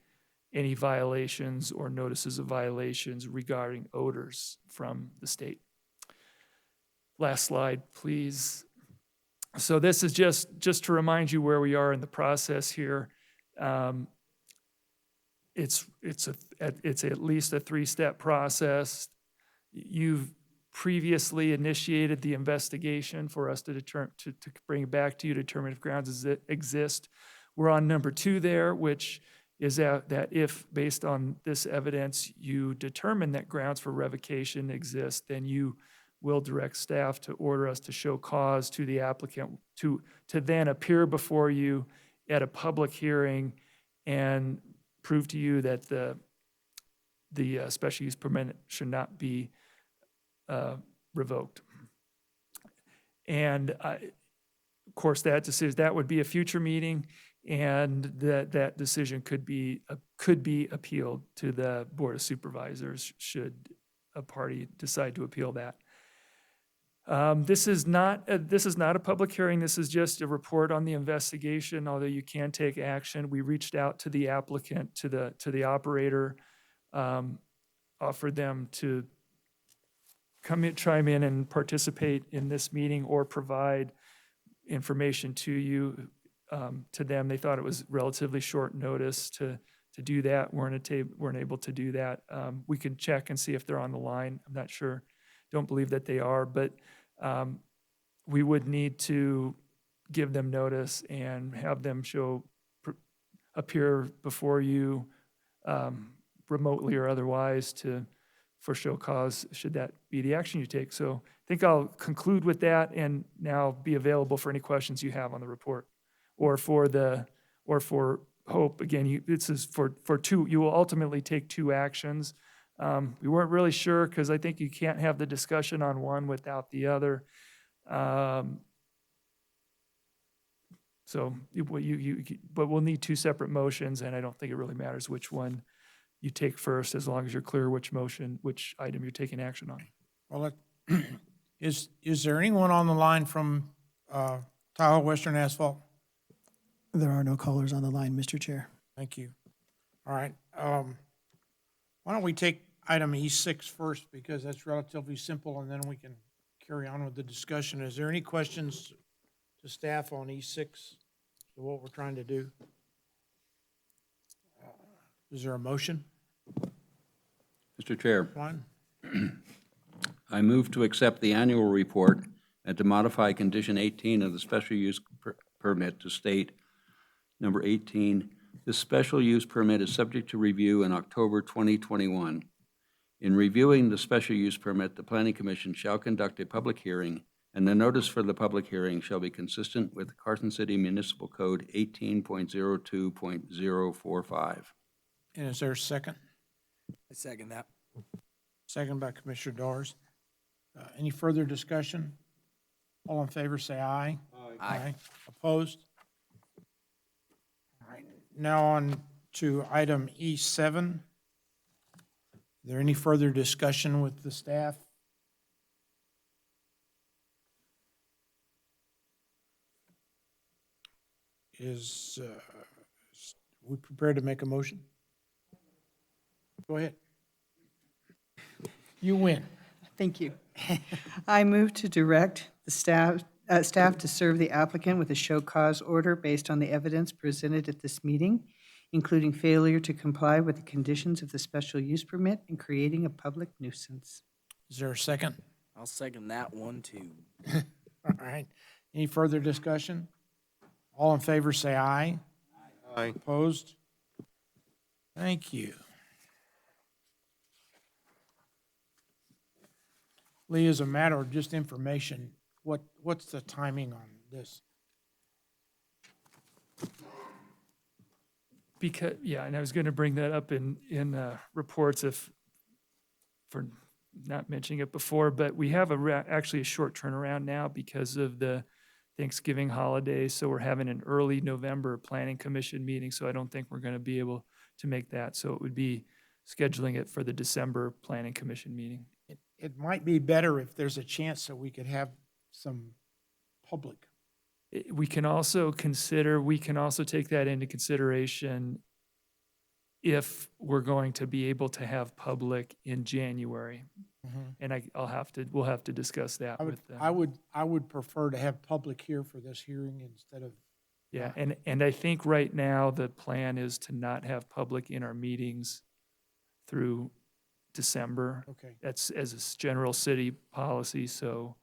violations or notices of violations regarding odors from the state. Last slide, please. So this is just to remind you where we are in the process here. It's at least a 3-step process. You've previously initiated the investigation for us to bring it back to you to determine if grounds exist. We're on number 2 there, which is that if, based on this evidence, you determine that grounds for revocation exist, then you will direct staff to order us to show cause to the applicant to then appear before you at a public hearing and prove to you that the special use permit should not be revoked. And of course, that would be a future meeting, and that decision could be appealed to the Board of Supervisors should a party decide to appeal that. This is not a public hearing. This is just a report on the investigation, although you can take action. We reached out to the applicant, to the operator, offered them to chime in and participate in this meeting or provide information to you, to them. They thought it was relatively short notice to do that. Weren't able to do that. We can check and see if they're on the line. I'm not sure. Don't believe that they are, but we would need to give them notice and have them appear before you remotely or otherwise for show cause, should that be the action you take. So I think I'll conclude with that and now be available for any questions you have on the report or for Hope. Again, this is for 2, you will ultimately take 2 actions. We weren't really sure because I think you can't have the discussion on one without the other. So but we'll need two separate motions, and I don't think it really matters which one you take first, as long as you're clear which item you're taking action on. Well, is there anyone on the line from Tahoe Western Asphalt? There are no callers on the line, Mr. Chair. Thank you. All right. Why don't we take item E6 first, because that's relatively simple, and then we can carry on with the discussion. Is there any questions to staff on E6, to what we're trying to do? Is there a motion? Mr. Chair, One? I move to accept the annual report and to modify condition 18 of the special use permit to state, number 18, this special use permit is subject to review in October 2021. In reviewing the special use permit, the Planning Commission shall conduct a public hearing, and the notice for the public hearing shall be consistent with Carson City Municipal Code 18.02.045. And is there a second? I second that. Second by Commissioner Dawes. Any further discussion? All in favor, say aye. Aye. Opposed? All right. Now on to item E7. Is there any further discussion with the staff? Is we prepared to make a motion? Go ahead. You win. Thank you. I move to direct the staff to serve the applicant with a show cause order based on the evidence presented at this meeting, including failure to comply with the conditions of the special use permit and creating a public nuisance. Is there a second? I'll second that one too. All right. Any further discussion? All in favor, say aye. Aye. Opposed? Thank you. Lee, as a matter of just information, what's the timing on this? Because, yeah, and I was going to bring that up in reports for not mentioning it before, but we have actually a short turnaround now because of the Thanksgiving holiday. So we're having an early November Planning Commission meeting, so I don't think we're going to be able to make that. So it would be scheduling it for the December Planning Commission meeting. It might be better if there's a chance that we could have some public. We can also take that into consideration if we're going to be able to have public in January. And we'll have to discuss that with them. I would prefer to have public here for this hearing instead of. Yeah, and I think right now the plan is to not have public in our meetings through December. Okay. That's as a general city policy, so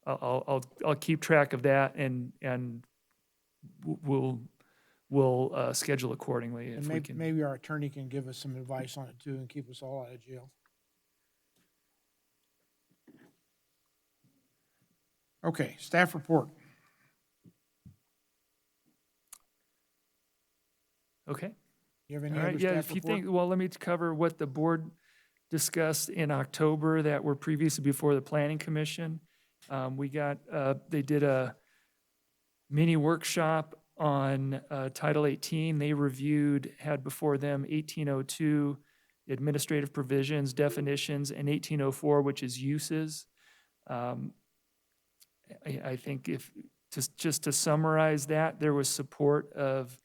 I'll keep track of that and we'll schedule accordingly if we can. Maybe our attorney can give us some advice on it too and keep us all out of jail. Okay, staff report. Okay. You have any All other right, yeah, staff if you report? think, well, let me cover what the board discussed in October that were previously before the Planning Commission. They did a mini workshop on Title 18. They had before them 1802 administrative provisions, definitions, and 1804, which is uses. I think just to summarize that, there was support of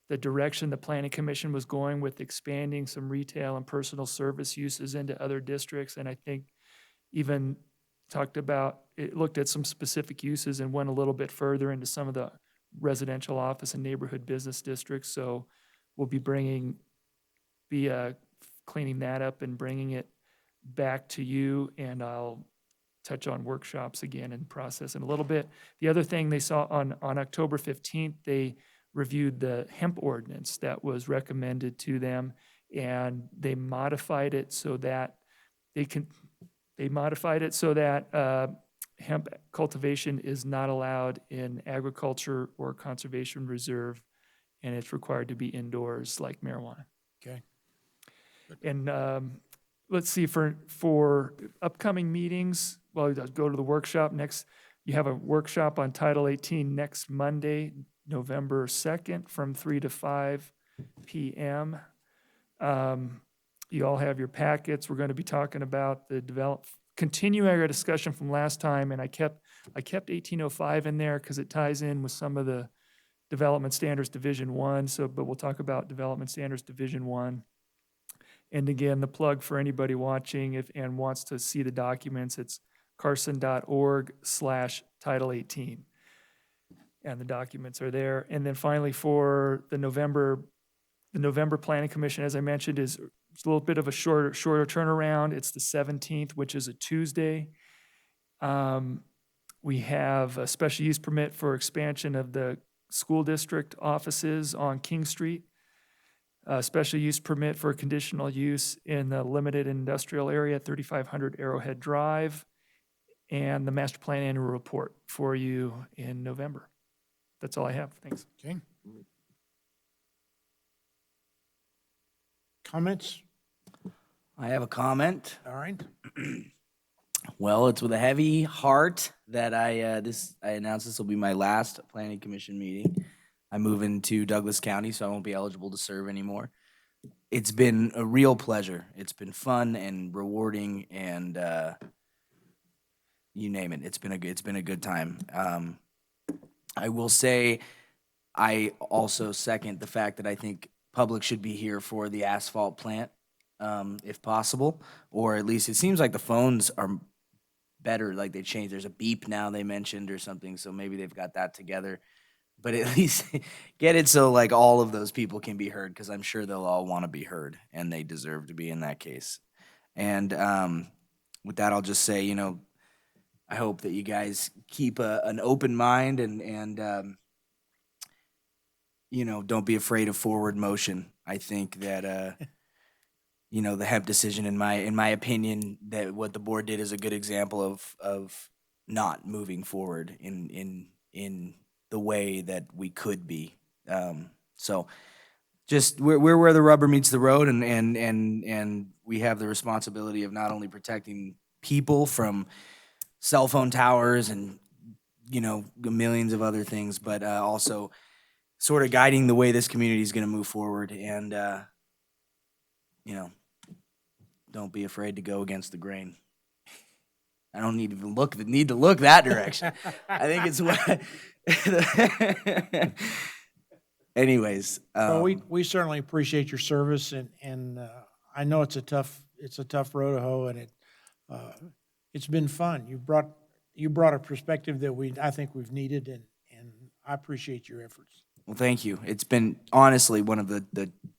the direction the Planning Commission was going with expanding some retail and personal service uses into other districts. And I think even looked at some specific uses and went a little bit further into some of the residential office and neighborhood business districts. So we'll be cleaning that up and bringing it back to you, and I'll touch on workshops again and process in a little bit. The other thing they saw on October 15th, they reviewed the hemp ordinance that was recommended to them, and they modified it so that hemp cultivation is not allowed in agriculture or conservation reserve, and it's required to be indoors like marijuana. Okay. And let's see, for upcoming meetings, well, I'll go to the workshop next. You have a workshop on Title 18 next Monday, November 2nd from 3 to 5 p.m. You all have your packets. We're going to be talking about continuing our discussion from last time, and I kept 1805 in there because it ties in with some of the Development Standards Division 1, but we'll talk about Development Standards Division 1. And again, the plug for anybody watching and wants to see the documents, it's carson.org/Title 18. And the documents are there. And then finally, for the November Planning Commission, as I mentioned, is a little bit of a shorter turnaround. It's the 17th, which is a Tuesday. We have a special use permit for expansion of the school district offices on King Street. A special use permit for conditional use in the limited industrial area, 3500 Arrowhead Drive, and the master plan annual report for you in November. That's all I have. Thanks. Okay. Comments? I have a comment. All right. Well, it's with a heavy heart that I announce this will be my last planning commission meeting. I move into Douglas County, so I won't be eligible to serve anymore. It's been a real pleasure. It's been fun and rewarding, and you name it. It's been a good time. I will say, I also second the fact that I think public should be here for the asphalt plant, if possible, or at least it seems like the phones are better, like they changed. There's a beep now they mentioned or something, so maybe they've got that together. But at least get it so like all of those people can be heard, because I'm sure they'll all want to be heard, and they deserve to be in that case. And with that, I'll just say, I hope that you guys keep an open mind and don't be afraid of forward motion. I think that the hemp decision, in my opinion, that what the board did is a good example of not moving forward in the way that we could be. So just we're where the rubber meets the road, and we have the responsibility of not only protecting people from cell phone towers and millions of other things, but also sort of guiding the way this community is going to move forward. And don't be afraid to go against the grain. I don't need to look that direction. I think it's what. Anyways, Well, we certainly appreciate your service, and I know it's a tough road to hoe, and it's been fun. You brought a perspective that I think we've needed, and I appreciate your efforts. Well, thank you. It's been honestly one of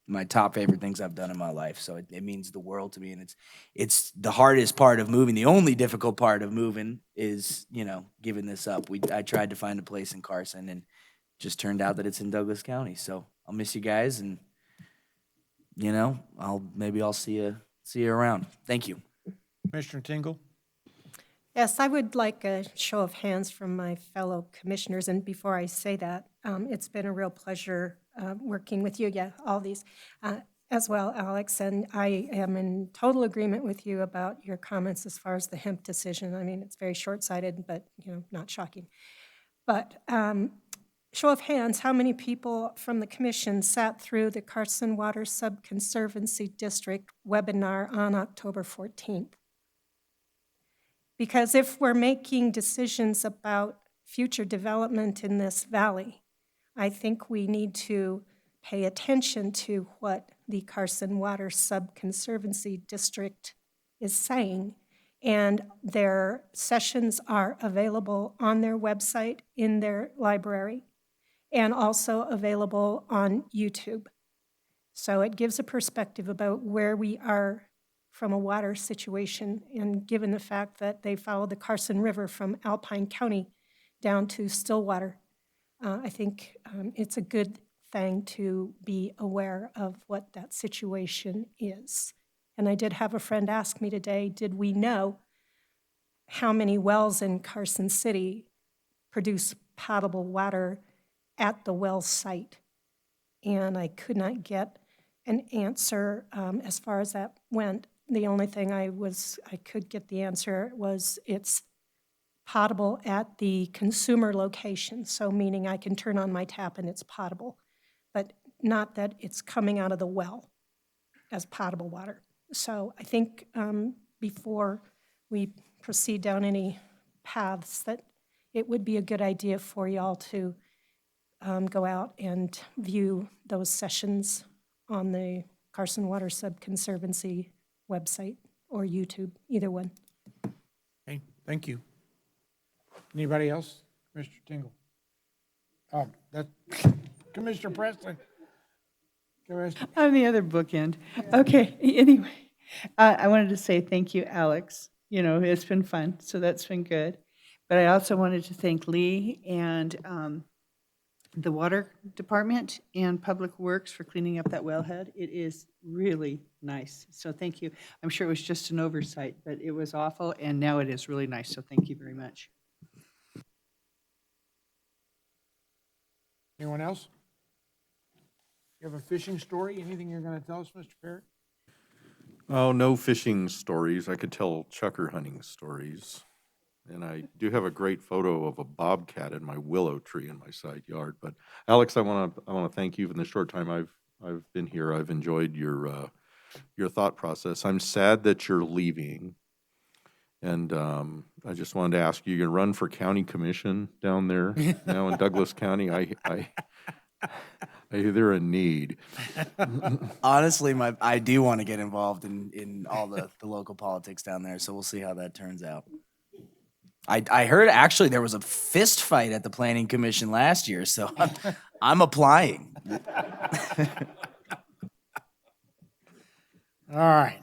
my top favorite things I've done in my life. So it means the world to me, and it's the hardest part of moving. The only difficult part of moving is giving this up. I tried to find a place in Carson, and just turned out that it's in Douglas County. So I'll miss you guys, and I'll see you around. Thank you. Commissioner Tingle? Yes, I would like a show of hands from my fellow commissioners. And before I say that, it's been a real pleasure working with you. Yeah, all these as well, Alex. And I am in total agreement with you about your comments as far as the hemp decision. I mean, it's very short-sighted, but not shocking. But show of hands, how many people from the commission sat through the Carson Water Subconservancy District webinar on October 14th? Because if we're making decisions about future development in this valley, I think we need to pay attention to what the Carson Water Subconservancy District is saying. And their sessions are available on their website, in their library, and also available on YouTube. So it gives a perspective about where we are from a water situation, and given the fact that they follow the Carson River from Alpine County down to Stillwater, I think it's a good thing to be aware of what that situation is. And I did have a friend ask me today, did we know how many wells in Carson City produce potable water at the well site? And I could not get an answer as far as that went. The only thing I could get the answer was it's potable at the consumer location, so meaning I can turn on my tap and it's potable, but not that it's coming out of the well as potable water. So I think before we proceed down any paths, that it would be a good idea for y'all to go out and view those sessions on the Carson Water Subconservancy website or YouTube, either one. Okay, thank you. Anybody else? Mr. Tingle? Oh, that's Commissioner Preston. On the other bookend. Okay, anyway, I wanted to say thank you, Alex. You know, it's been fun, so that's been good. But I also wanted to thank Lee and the Water Department and Public Works for cleaning up that wellhead. It is really nice, so thank you. I'm sure it was just an oversight, but it was awful, and now it is really nice, so thank you very much. Anyone else? You have a fishing story? Anything you're going to tell us, Mr. Perry? Oh, no fishing stories. I could tell chucker hunting stories. And I do have a great photo of a bobcat in my willow tree in my side yard. But Alex, I want to thank you. In the short time I've been here, I've enjoyed your thought process. I'm sad that you're leaving. And I just wanted to ask you, you're going to run for county commission down there now in Douglas County? I hear they're in need. Honestly, I do want to get involved in all the local politics down there, so we'll see how that turns out. I heard actually there was a fist fight at the Planning Commission last year, so I'm applying. All right.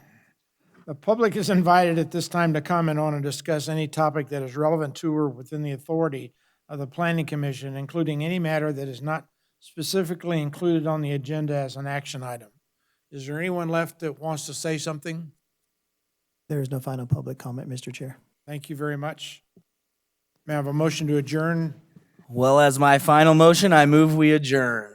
The public is invited at this time to comment on and discuss any topic that is relevant to or within the authority of the Planning Commission, including any matter that is not specifically included on the agenda as an action item. Is there anyone left that wants to say something? There is no final public comment, Mr. Chair. Thank you very much. May I have a motion to adjourn? Well, as my final motion, I move we adjourn.